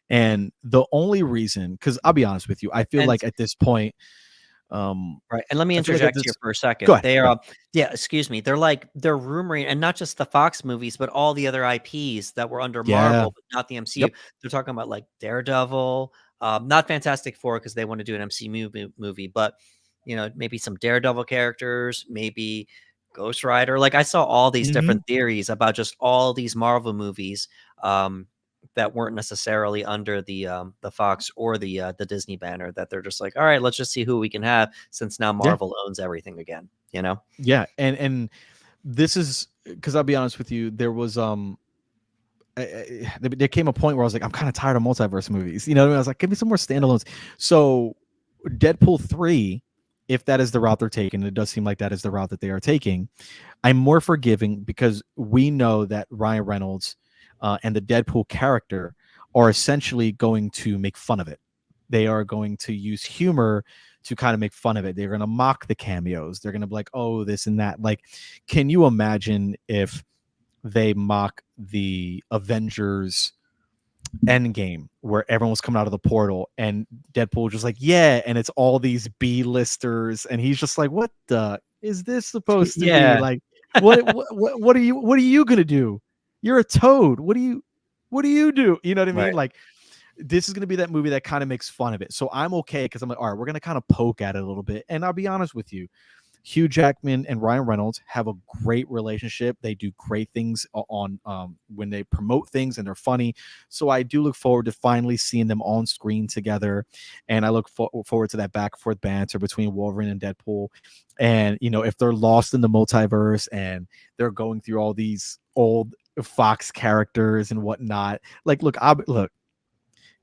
And the only reason, because I'll be honest with you, I feel And like at this point, um, right, and let me I feel like at interject this. here for a Go second. ahead. Go ahead. Yeah, excuse me. They're rumoring, and not just the Fox movies, but all the other IPs that were under Yeah. Marvel, but not the MCU. Yep. They're talking about like Daredevil, not Fantastic Four because they want to do an MCU movie, but maybe some Daredevil characters, maybe Ghost Rider. Like, I saw all these Hmm. different theories about just all these Marvel movies. That weren't necessarily under the Fox or the Disney banner, that they're just like, all right, let's just see who we can have since now Yeah. Marvel owns everything again. Yeah. And this is because I'll be honest with you, there was there came a point where I was like, I'm kind of tired of multiverse movies. You know what I mean? I was like, give me some more standalones. So Deadpool 3, if that is the route they're taking, it does seem like that is the route that they are taking. I'm more forgiving because we know that Ryan Reynolds and the Deadpool character are essentially going to make fun of it. They are going to use humor to kind of make fun of it. They're going to mock the cameos. They're going to be like, oh, this and that. Like, can you imagine if they mock the Avengers Endgame where everyone was coming out of the portal and Deadpool just like, yeah, and it's all these B-listers and he's just like, what the is this supposed to be? Yeah. Like, what are you gonna do? You're a toad. What do you do? You know what I mean? Right. Like, this is gonna be that movie that kind of makes fun of it. So I'm okay because I'm like, all right, we're gonna kind of poke at it a little bit. And I'll be honest with you, Hugh Jackman and Ryan Reynolds have a great relationship. They do great things on when they promote things, and they're funny. So I do look forward to finally seeing them on screen together, and I look forward to that back and forth banter between Wolverine and Deadpool. And if they're lost in the multiverse and they're going through all these old Fox characters and whatnot, like look,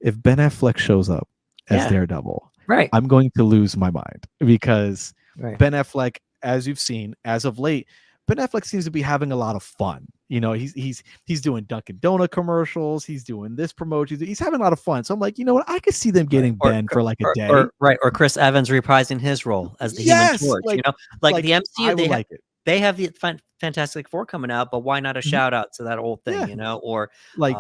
if Ben Affleck shows up as Yeah. Daredevil, Right. I'm going to lose my mind, because Right. Ben Affleck, as you've seen as of late, Ben Affleck seems to be having a lot of fun. He's doing Dunkin' Donut commercials. He's doing this promotion. He's having a lot of fun. So I'm like, you know what? I could see them Right. getting Ben for like a day. Or Chris Evans reprising his role as the Human Yes, Torch. Like the I MCU, would like it. they have the Fantastic Four coming out, but why not a Mhm. shout out to that old thing? Yeah, Or like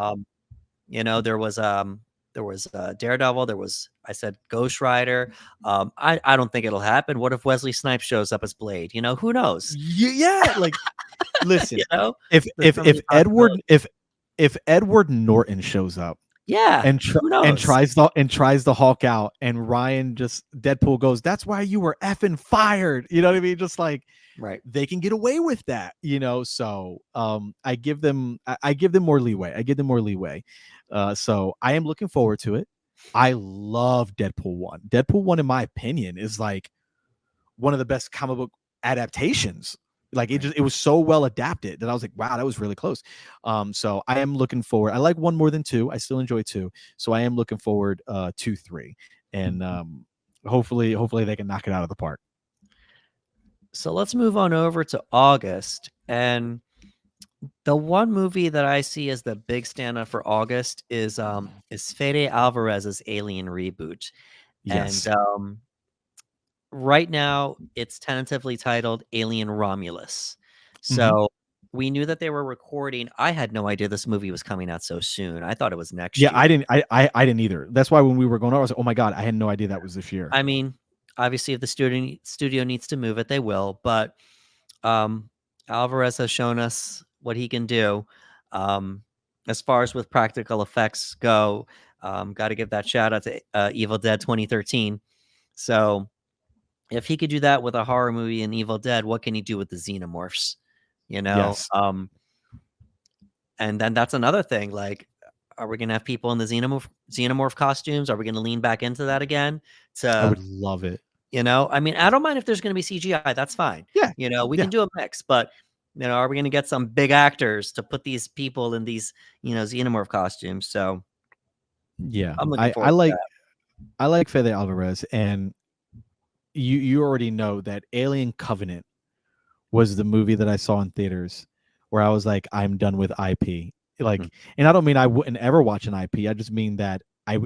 there was Daredevil. There was, I said, Ghost Rider. I don't think it'll happen. What if Wesley Snipes shows up as Blade? Who knows? yeah, like listen, You know, if there's if so if many Edward possibilities. if Edward Norton shows up Yeah, and who knows? tries the Hulk out, and Ryan just Deadpool goes, "That's why you were effing fired." You know what I mean? Just like Right. they can get away with that, So I give them more leeway. I give them more leeway. So I am looking forward to it. I love Deadpool 1. Deadpool 1, in my opinion, is like one of the best comic book adaptations. Like Right. it was so well adapted that I was like, wow, that was really close. So I am looking forward. I like 1 more than 2. I still enjoy 2. So I am looking forward to 3. And hopefully they can knock it out of the park. So let's move on over to August. And the one movie that I see as the big standout for August is Fede Alvarez's Alien reboot. And Yes. right now it's tentatively titled Alien Romulus. Mhm. So we knew that they were recording. I had no idea this movie was coming out so soon. I thought it was next Yeah, year. I didn't. I didn't either. That's why when we were going over, I was like, "Oh my god, I had no idea that was this year." I mean, obviously, if the studio needs to move it, they will. But Alvarez has shown us what he can do. As far as with practical effects go, got to give that shout out to Evil Dead 2013. So if he could do that with a horror movie in Evil Dead, what can he do with the xenomorphs? You know, Yes, and then that's another thing. Like, are we gonna have people in the xenomorph costumes? Are we gonna lean back into that again? I would To love it. I mean, I don't mind if there's gonna be CGI. That's fine. Yeah, We yeah, can do a mix, but are we gonna get some big actors to put these people in these xenomorph costumes? So yeah. I'm looking I forward to that. like Fede Alvarez, and you already know that Alien Covenant was the movie that I saw in theaters where I was like, I'm done with IP. Mm. Like, and I don't mean I wouldn't ever watch an IP. I just mean that I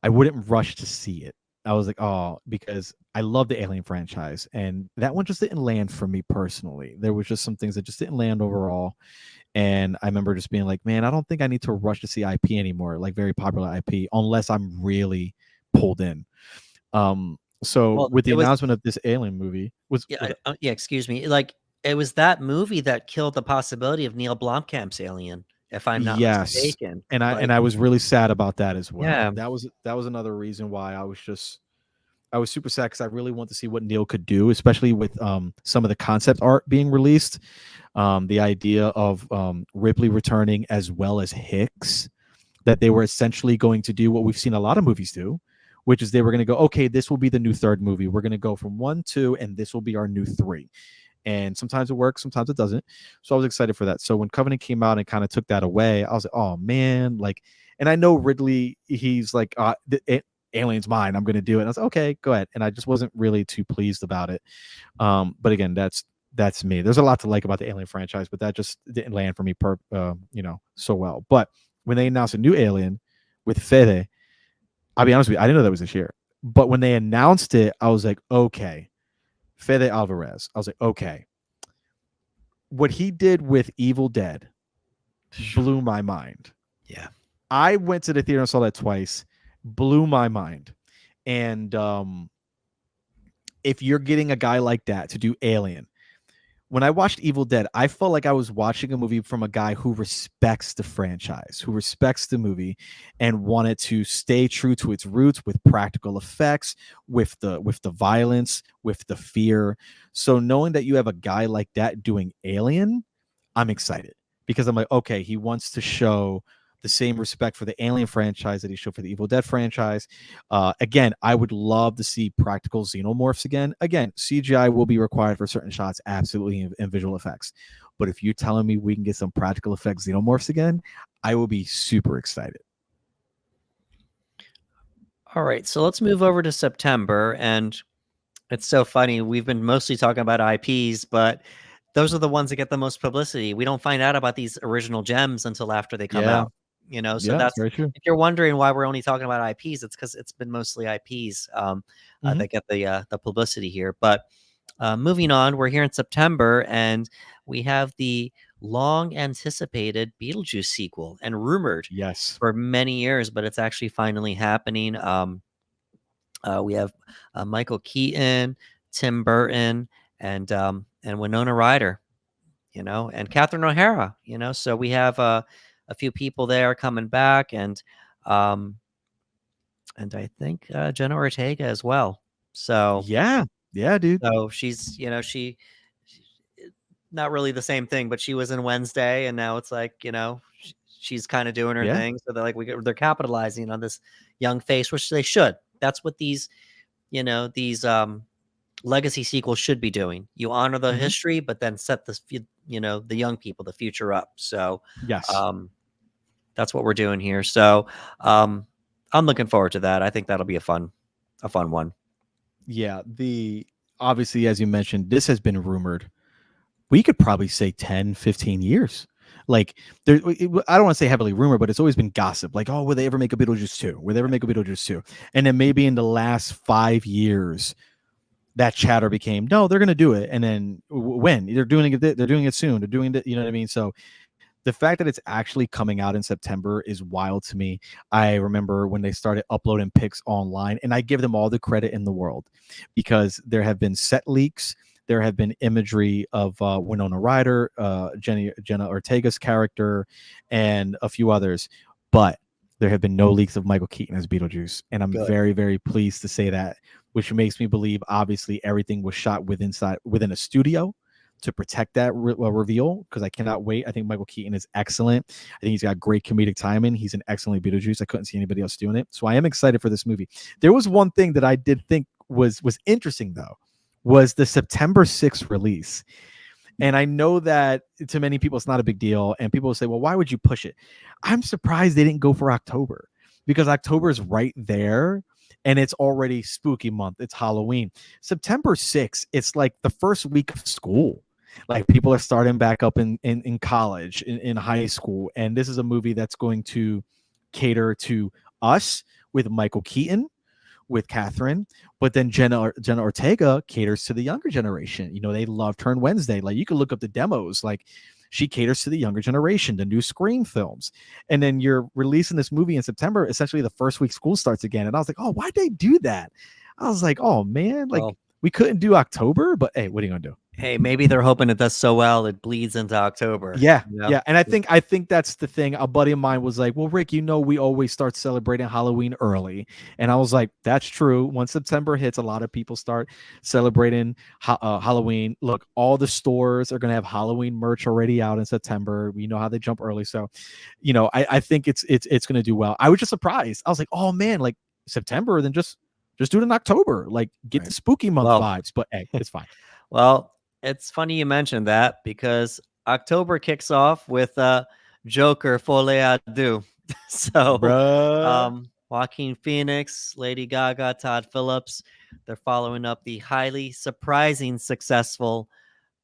wouldn't rush to see it. I was like, oh, because I love the Alien franchise, and that one just didn't land for me personally. There was just some things that just didn't land overall, and I remember just being like, man, I don't think I need to rush to see IP anymore, like very popular IP, unless I'm really pulled in. So Well, with the it was announcement of this Alien movie, yeah, yeah. Excuse me. Like it was that movie that killed the possibility of Neil Blomkamp's Alien, if I'm not yes, mistaken. and Like, I was really sad about that as well. yeah, That was another reason why I was super sad, because I really want to see what Neil could do, especially with some of the concept art being released. The idea of Ripley returning as well as Hicks, that they were essentially going to do what we've seen a lot of movies do, which is they were going to go, okay, this will be the new third movie. We're going to go from 1, 2, and this will be our new 3. And sometimes it works, sometimes it doesn't. So I was excited for that. So when Covenant came out and kind of took that away, I was like, oh man, like, and I know Ridley, he's like, Alien's mine, I'm going to do it. And I was like, okay, go ahead. And I just wasn't really too pleased about it. But again, that's me. There's a lot to like about the Alien franchise, but that just didn't land for me so well. But when they announced a new Alien with Fede, I'll be honest with you, I didn't know that was this year. But when they announced it, I was like, okay, Fede Alvarez. I was like, okay. What he did with Evil Dead blew my mind. yeah. I went to the theater and saw that twice, blew my mind. And if you're getting a guy like that to do Alien, when I watched Evil Dead, I felt like I was watching a movie from a guy who respects the franchise, who respects the movie, and wanted to stay true to its roots with practical effects, with the violence, with the fear. So knowing that you have a guy like that doing Alien, I'm excited because I'm like, okay, he wants to show the same respect for the Alien franchise that he showed for the Evil Dead franchise. Again, I would love to see practical xenomorphs again. Again, CGI will be required for certain shots, absolutely, and visual effects. But if you're telling me we can get some practical effects xenomorphs again, I will be super excited. All right, so let's move over to September, and it's so funny. We've been mostly talking about IPs, but those are the ones that get the most publicity. We don't find out about these original gems until after they come Yeah, out, you know? So yeah, it's that's, very true. if you're wondering why we're only talking about IPs, it's because it's been mostly IPs Hmm. that get the publicity here. But moving on, we're here in September, and we have the long anticipated Beetlejuice sequel and rumored Yes. for many years, but it's actually finally happening. We have Michael Keaton, Tim Burton, and Winona Ryder, you know, and Catherine O'Hara, you know. So we have a few people there coming back, um, and I think Jenna Ortega as well. So Yeah. Yeah, dude. so she's, you know, not really the same thing, but she was in Wednesday, and now it's like, you know, she's kind of doing her Yeah. thing. So they're capitalizing on this young face, which they should. That's what these, you know, these legacy sequels should be doing. You honor the Hmm. history, but then set the you know, the young people, the future up. So Yes. um, that's what we're doing here. So I'm looking forward to that. I think that'll be a fun one. Yeah. The Obviously, as you mentioned, this has been rumored, we could probably say 10, 15 years. Like I don't want to say heavily rumored, but it's always been gossip. Like, oh, will they ever make a Beetlejuice 2? Will they ever make a Beetlejuice 2? And then maybe in the last 5 years, that chatter became, no, they're going to do it. And then when they're doing it soon. They're doing it. You know what I mean? So the fact that it's actually coming out in September is wild to me. I remember when they started uploading pics online, and I give them all the credit in the world because there have been set leaks. There have been imagery of Winona Ryder, Jenna Ortega's character, and a few others. But there have been no leaks of Michael Keaton as Beetlejuice. And I'm Good. very, very pleased to say that, which makes me believe obviously everything was shot within a studio to protect that reveal, because I cannot wait. I think Michael Keaton is excellent. I think he's got great comedic timing. He's an excellent Beetlejuice. I couldn't see anybody else doing it. So I am excited for this movie. There was one thing that I did think was interesting though, was the September 6th release. And I know that to many people it's not a big deal. And people will say, well, why would you push it? I'm surprised they didn't go for October, because October is right there and it's already spooky month. It's Halloween. September 6th, it's like the first week of school. Like people are starting back up in college, in high school. And this is a movie that's going to cater to us with Michael Keaton, with Catherine, but then Jenna Ortega caters to the younger generation. You know, they love Turn Wednesday. Like you can look up the demos. Like she caters to the younger generation, the new Scream films. And then you're releasing this movie in September, essentially the first week school starts again. And I was like, oh, why'd they do that? I was like, oh man, like Well, we couldn't do October, but hey, what are you gonna do? hey, maybe they're hoping it does so well it bleeds into October. Yeah, You know? yeah, and I think that's the thing. A buddy of mine was like, "Well, Rick, you know, we always start celebrating Halloween early," and I was like, "That's true. Once September hits, a lot of people start celebrating Halloween. Look, all the stores are gonna have Halloween merch already out in September. We know how they jump early, so you know, I think it's gonna do well. I was just surprised. I was like, "Oh man, like September, then just do it in October. Like get the Right. spooky month Well, vibes." But hey, it's fine, well, it's funny you mentioned that because October kicks off with Joker Folie à Deux. So bruh. Joaquin Phoenix, Lady Gaga, Todd Phillips, they're following up the highly surprising successful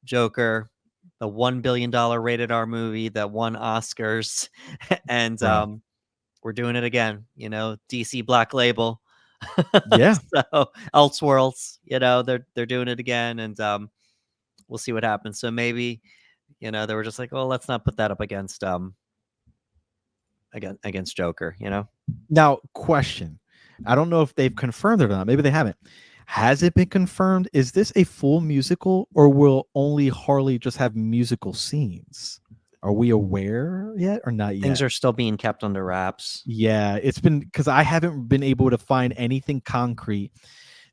Joker, the $1 billion rated R movie that won Oscars. And Bro. we're doing it again, you know, DC Black Label. Yeah. So Elseworlds, you know, they're doing it again, and we'll see what happens. So maybe, you know, they were just like, "Oh, let's not put that up against Joker," you know? Now, question. I don't know if they've confirmed it or not. Maybe they haven't. Has it been confirmed? Is this a full musical, or will only Harley just have musical scenes? Are we aware yet or not Things yet? are still being kept under wraps. Yeah, it's been because I haven't been able to find anything concrete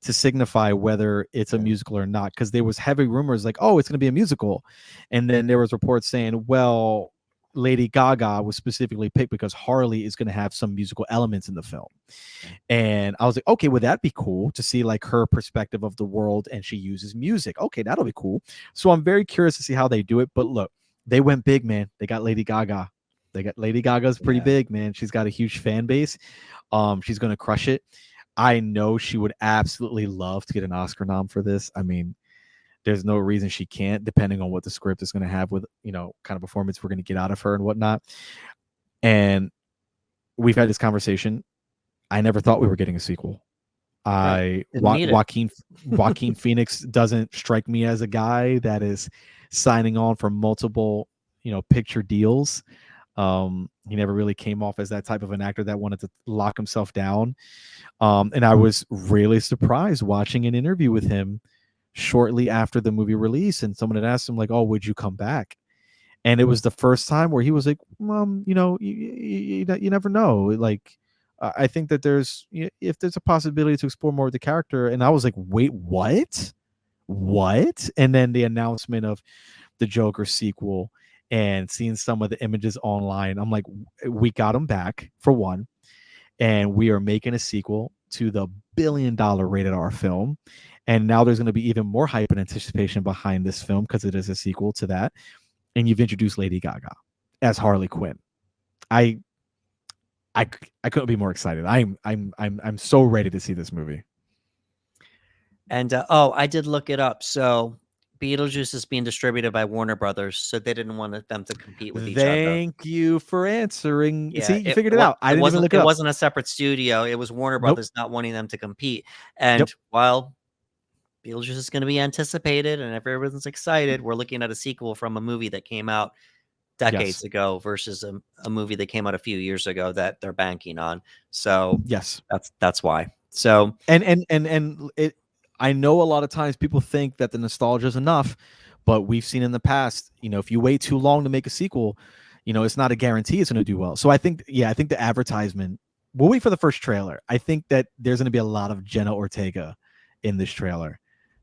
to signify whether it's a Yeah. musical or not. Because there was heavy rumors like, oh, it's going to be a musical, and then there was reports saying, well, Lady Gaga was specifically picked because Harley is going to have some musical elements in the film. And I was like, okay, would that be cool to see like her perspective of the world and she uses music? Okay, that'll be cool. So I'm very curious to see how they do it. But look, they went big, man. They got Lady Gaga. They got Lady Gaga's pretty Yeah. big, man. She's got a huge fan base. She's gonna crush it. I know she would absolutely love to get an Oscar nom for this. I mean, there's no reason she can't, depending on what the script is going to have with, kind of performance we're going to get out of her and whatnot. And we've had this conversation. I never thought we were getting a sequel. Right. Didn't need it. Joaquin Phoenix doesn't strike me as a guy that is signing on for multiple, picture deals. He never really came off as that type of an actor that wanted to lock himself down. And I was really surprised watching an interview with him shortly after the movie release, and someone had asked him like, "Oh, would you come back?" And it was the first time where he was like, you never know. Like, I think that if there's a possibility to explore more of the character." And I was like, wait, what? And then the announcement of the Joker sequel and seeing some of the images online, I'm like, we got him back for one, and we are making a sequel to the $1 billion rated R film. And now there's going to be even more hype and anticipation behind this film because it is a sequel to that. And you've introduced Lady Gaga as Harley Quinn. I couldn't be more excited. I'm so ready to see this movie. And I did look it up. So Beetlejuice is being distributed by Warner Brothers, so they didn't want them to compete with each other. Thank you for answering. Yeah, See, you figured it out. I didn't even look it it up. wasn't a separate studio. It was Warner Nope. Brothers not wanting them to compete. And Yep. while Beetlejuice is going to be anticipated and everyone's excited, we're looking at a sequel from a movie that came out decades ago versus a movie that came out a few years ago that they're banking on. So Yes. that's why. So and it, I know a lot of times people think that the nostalgia is enough, but we've seen in the past, if you wait too long to make a sequel, it's not a guarantee it's going to do well. So I think the advertisement, we'll wait for the first trailer. I think that there's going to be a lot of Jenna Ortega in this trailer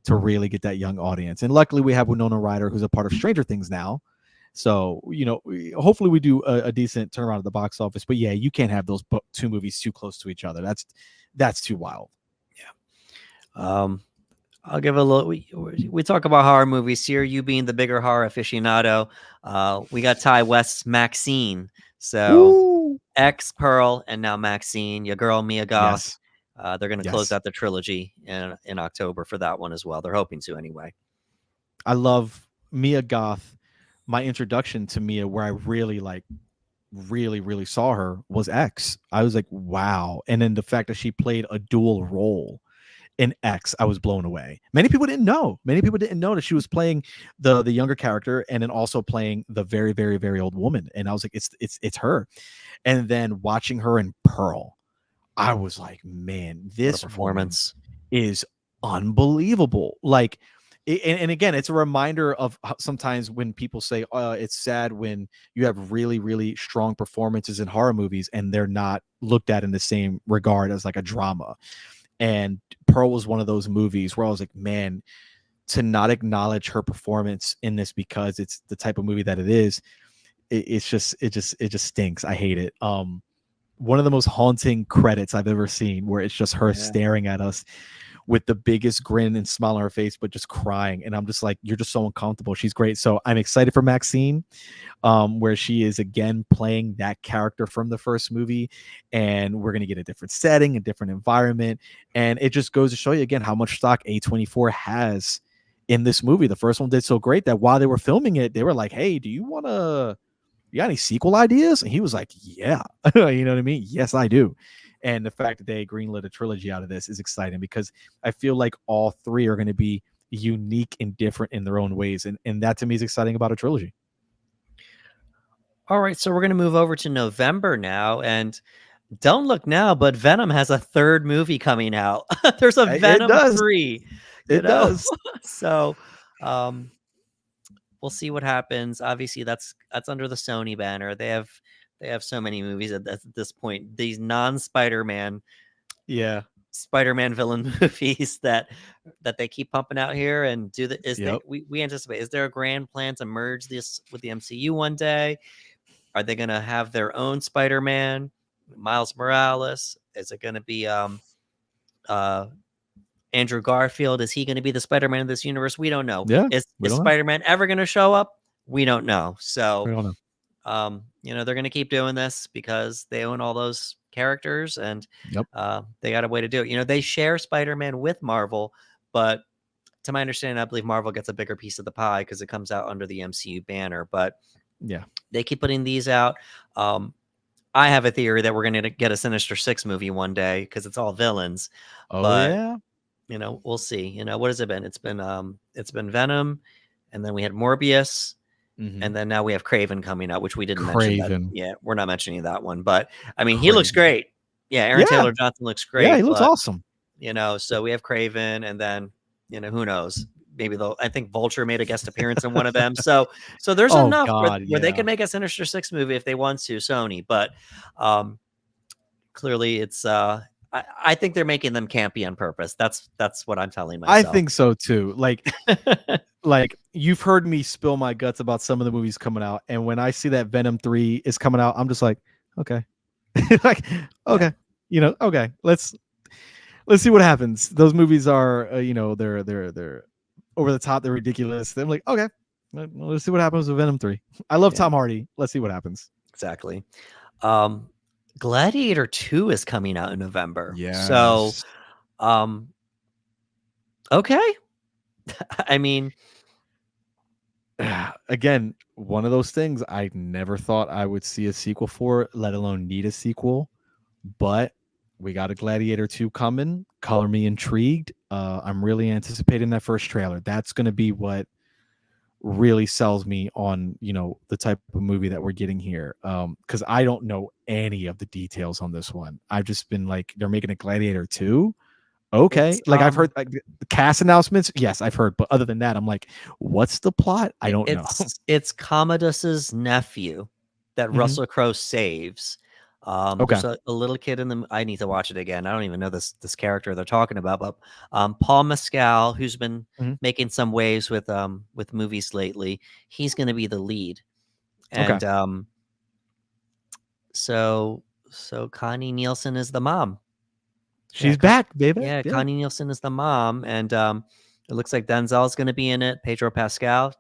to really get that young audience. And luckily we have Winona Ryder, who's a part of Stranger Things now. So, hopefully we do a decent turnaround at the box office. But yeah, you can't have those two movies too close to each other. That's too wild. Yeah. I'll give a little. We talk about horror movies here. You being the bigger horror aficionado, we got Ty West's Maxine. So Ooh. X, Pearl, and now Maxine. Your girl Mia Goth. Yes. They're going to close out the trilogy in October for that one as well. They're hoping to anyway. I love Mia Goth. My introduction to Mia, where I really really saw her, was X. I was like, wow. And then the fact that she played a dual role in X, I was blown away. Many people didn't know that she was playing the younger character and then also playing the very, very, very old woman. And I was like, it's her. And then watching her in Pearl, I was like, man, this performance is unbelievable. Like, and again, it's a reminder of sometimes when people say, it's sad when you have really, really strong performances in horror movies and they're not looked at in the same regard as like a drama. And Pearl was one of those movies where I was like, man, to not acknowledge her performance in this because it's the type of movie that it is, it just stinks. I hate it. One of the most haunting credits I've ever seen, where it's just her staring at us with the biggest grin and smile on her face, but just crying. And I'm just like, you're just so uncomfortable. She's great. So I'm excited for Maxine, where she is again playing that character from the first movie. And we're going to get a different setting, a different environment. And it just goes to show you again how much stock A24 has in this movie. The first one did so great that while they were filming it, they were like, hey, you got any sequel ideas? And he was like, yeah. You know what I mean? Yes, I do. And the fact that they greenlit a trilogy out of this is exciting because I feel like all three are going to be unique and different in their own ways. And that to me is exciting about a trilogy. All right. So we're going to move over to November now. And Don't look now, but Venom has a third movie coming out. There's a It Venom does. 3, you It know? does. So, um, we'll see what happens. Obviously, that's under the Sony banner. They have so many movies at this point. These non-Spider-Man Yeah. Spider-Man villain movies that they keep pumping out here. And Yep. we anticipate, is there a grand plan to merge this with the MCU one day? Are they gonna have their own Spider-Man? Miles Morales? Is it gonna be uh Andrew Garfield? Is he gonna be the Spider-Man of this universe? We don't know. Yeah. Is We is don't know. Spider-Man ever gonna show up? We don't know. We So don't know. they're going to keep doing this because they own all those characters, and Yep. they got a way to do it. They share Spider-Man with Marvel, but to my understanding, I believe Marvel gets a bigger piece of the pie because it comes out under the MCU banner. But Yeah. they keep putting these out. I have a theory that we're going to get a Sinister Six movie one day because it's all villains. Oh But yeah. we'll see. What has it been? It's been Venom, and then we had Morbius. Mm-hmm. And then now we have Craven coming out, which we didn't mention that. Craven. Yeah, we're not mentioning that one. But I mean, he looks Craven. great. Yeah, Aaron Yeah. Taylor Johnson looks great. Yeah, he looks but, awesome. So we have Craven, and then who knows? Maybe I think Vulture made a guest appearance in one of them. So there's Oh, enough God, where they yeah. can make a Sinister Six movie if they want to, Sony. But clearly, it's I think they're making them campy on purpose. That's what I'm telling myself. I think so too. Like you've heard me spill my guts about some of the movies coming out, and when I see that Venom 3 is coming out, I'm just like, okay. Like, okay. Okay. Let's see what happens. Those movies are they're over the top, they're ridiculous. I'm like, okay. Let's see what happens with Venom 3. I love Tom Hardy. Let's see what happens. Exactly. Gladiator 2 is coming out in November. Yeah. So, okay. I mean, again, one of those things I never thought I would see a sequel for, let alone need a sequel. But we got a Gladiator 2 coming. Color me intrigued. I'm really anticipating that first trailer. That's going to be what really sells me on the type of movie that we're getting here, because I don't know any of the details on this one. I've just been like, they're making a Gladiator 2. Okay, I've heard the cast announcements. Yes, I've heard, but other than that, I'm like, what's the plot? I don't know. It's Commodus's nephew that Russell Crowe saves. There's a little kid in the. I need to watch it again. I don't even know this character they're talking about, but Paul Mescal, who's been making some waves with movies lately, he's going to be the lead, and so Connie Nielsen is the mom. She's back, baby. Yeah, Connie Nielsen is the mom, and it looks like Denzel's going to be in it. Pedro Pascal,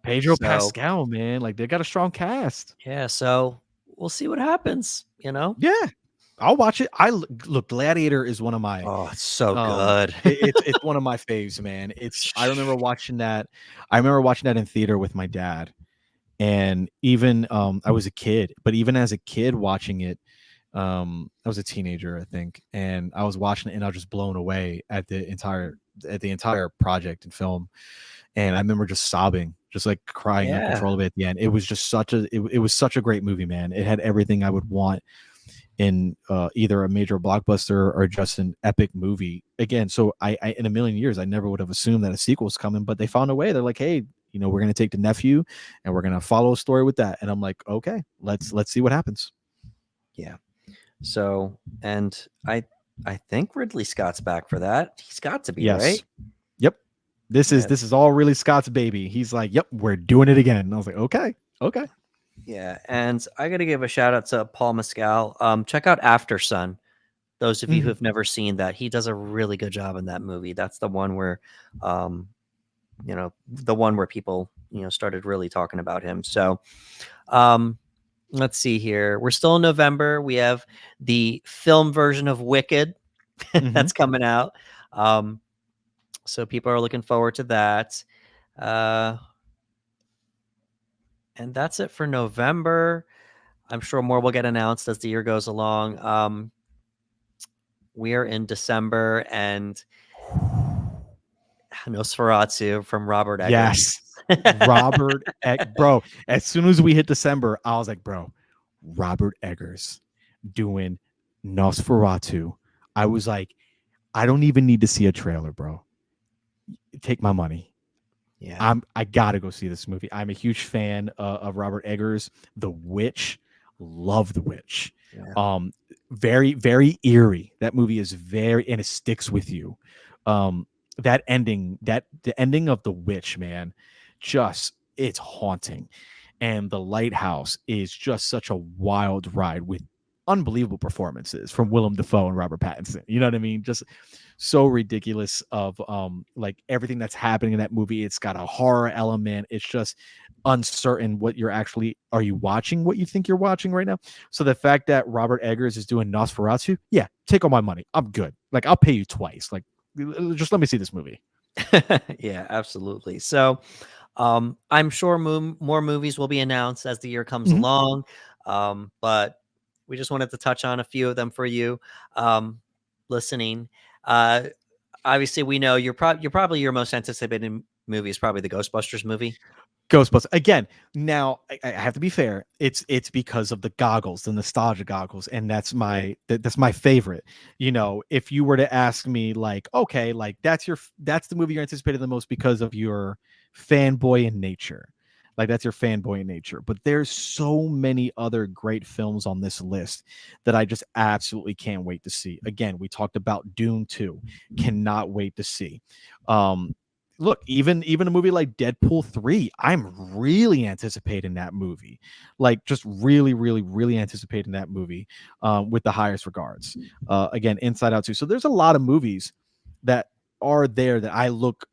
man, like they got a strong cast. Yeah, so we'll see what happens. Yeah, I'll watch it. Look, Gladiator is one of my. Oh, it's so good. It's one of my faves, man. I remember watching that. I remember watching that in theater with my dad, and even I was a kid, but even as a kid watching it, I was a teenager, I think, and I was watching it, and I was just blown away at the entire project and film. And I remember just sobbing, just like crying uncontrollably at the end. It was just it was such a great movie, man. It had everything I would want in either a major blockbuster or just an epic movie. Again, so I in a million years I never would have assumed that a sequel was coming, but they found a way. They're like, hey, we're gonna take the nephew and we're gonna follow a story with that. And I'm like, okay, let's see what happens. Yeah. So, and I think Ridley Scott's back for that. He's got to be, right? Yep. This is all really Scott's baby. He's like, yep, we're doing it again. And I was like, okay. Yeah, and I got to give a shout out to Paul Mescal. Check out After Sun. Those of you who have never seen that, he does a really good job in that movie. That's the one where, people, started really talking about him. So, let's see here. We're still in November. We have the film version of Wicked that's coming out. So people are looking forward to that. And that's it for November. I'm sure more will get announced as the year goes along. We are in December, and Nosferatu from Robert Eggers. Yes. Robert bro, as soon as we hit December, I was like, bro, Robert Eggers doing Nosferatu, I was like, I don't even need to see a trailer, bro. Take my money. Yeah. I gotta go see this movie. I'm a huge fan of Robert Eggers. The Witch, love The Witch. Yeah. Um, very very eerie. That movie is very, and it sticks with you. That ending, the ending of The Witch, man, just it's haunting. And The Lighthouse is just such a wild ride with unbelievable performances from Willem Dafoe and Robert Pattinson. You know what I mean? Just so ridiculous of like everything that's happening in that movie. It's got a horror element. It's just uncertain what you're actually, are you watching what you think you're watching right now? So the fact that Robert Eggers is doing Nosferatu, yeah, take all my money. I'm good. Like I'll pay you twice. Like just let me see this movie. Yeah, absolutely. So, I'm sure more movies will be announced as the year comes Mhm. along. But we just wanted to touch on a few of them for you, um, listening. Uh, Obviously, we know you're probably your most anticipated movie is probably the Ghostbusters movie. Ghostbusters again. Now I have to be fair. It's because of the goggles, the nostalgia goggles, and that's Yeah. that's my favorite. You know, if you were to ask me, like, okay, like that's the movie you're anticipated the most because of your fanboy in nature, like that's your fanboy in nature. But there's so many other great films on this list that I just absolutely can't wait to see. Again, we talked about Dune 2, cannot wait to see. Um, Look, even a movie like Deadpool 3, I'm really anticipating that movie. Like just really, really, really anticipating that movie with the highest regards. Again, Inside Out too. So there's a lot of movies that are there that I look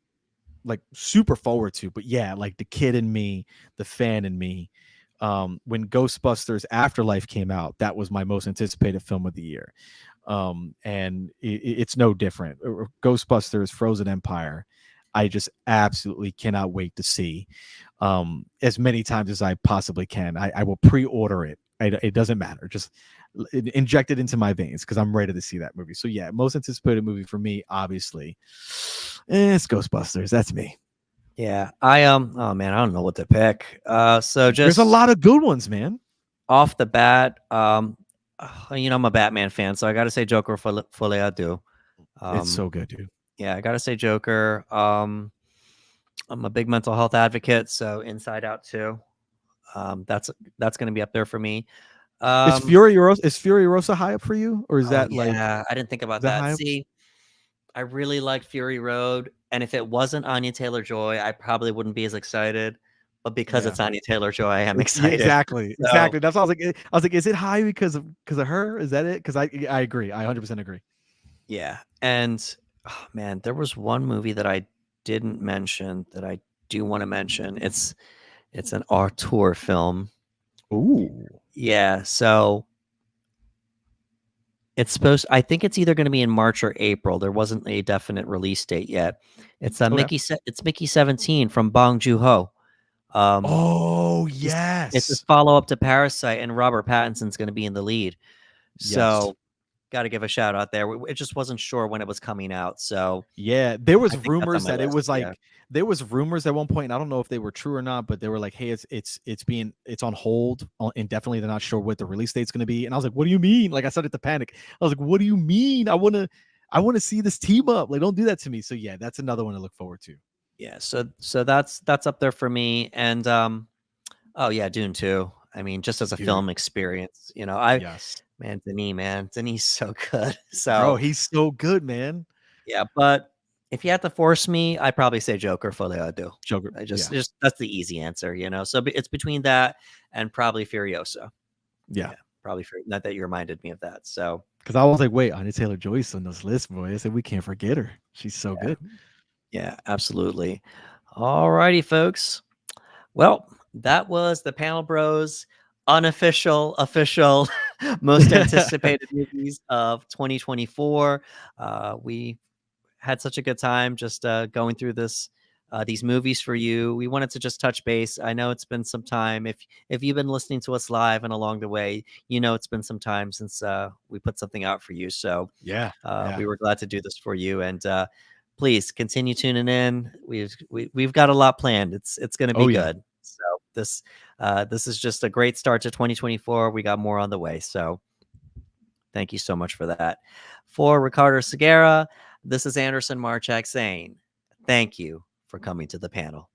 like super forward to. But yeah, like the kid in me, the fan in me. When Ghostbusters Afterlife came out, that was my most anticipated film of the year. And it's no different. Ghostbusters, Frozen Empire, I just absolutely cannot wait to see as many times as I possibly can. I will pre-order it. It doesn't matter. Just inject it into my veins because I'm ready to see that movie. So yeah, most anticipated movie for me, obviously, it's Ghostbusters. That's me. Yeah, oh man, I don't know what to pick. So There's a just lot of good ones, man. off the bat, I'm a Batman fan, so I got to say Joker Folie à Deux. It's Um, so good, dude. yeah, I got to say Joker. I'm a big mental health advocate, so Inside Out too. That's going to be up there for me. Um, Is Fury Rosa high up for you, or is oh that like yeah, I didn't think is about that that. high up? See, I really liked Fury Road, and if it wasn't Anya Taylor-Joy, I probably wouldn't be as excited. But because Yeah. it's Anya Taylor-Joy, I am Yeah, excited. exactly, So exactly. That's what I was like. I was like, is it high because of her? Is that it? Because I agree. I 100% agree. yeah, and oh man, there was one movie that I didn't mention that I do want to mention. It's an auteur film. Ooh. Yeah, so I think it's either going to be in March or April. There wasn't a definite release date yet. Okay. It's Mickey 17 from Bong Joon-ho. Um, Oh it's a yes, follow-up to Parasite, and Robert Pattinson's going to be in the lead. yes. So, got to give a shout out there. It just wasn't sure when it was coming out, so Yeah, there was I think that's on rumors my that it list. was Yeah. like there was rumors at one point, and I don't know if they were true or not, but they were like, "Hey, it's on hold indefinitely. They're not sure what the release date's going to be." And I was like, "What do you mean?" Like I started to panic. I was like, "What do you mean? I want to see this team up. Like, don't do that to me." So yeah, that's another one to look forward to. Yeah, so that's up there for me, and, oh, yeah, Dune 2. I mean, just as a Dude, film experience, I yes, Denis so good. bro, So, he's so good, man. yeah, but if you had to force me, I'd probably say Joker Folie à Deux. Joker, I yeah, just that's the easy answer. So it's between that and probably Furiosa. yeah. Yeah, probably not that you reminded me of that, so, Because I was like, wait, Anya Taylor Joyce on this list, boy. I said we can't forget her. She's so yeah. good. Yeah, absolutely. Alrighty, folks. Well, that was the Panel Bros unofficial, official most anticipated movies of 2024. We had such a good time just going through these movies for you. We wanted to just touch base. I know it's been some time. If you've been listening to us live and along the way, it's been some time since we put something out for you. So Yeah, yeah. we were glad to do this for you, and please continue tuning in. We've got a lot planned. It's going to be Oh yeah. good. So this is just a great start to 2024. We got more on the way. So Thank you so much for that. For Ricardo Segura, this is Anderson Marchak saying thank you for coming to the panel.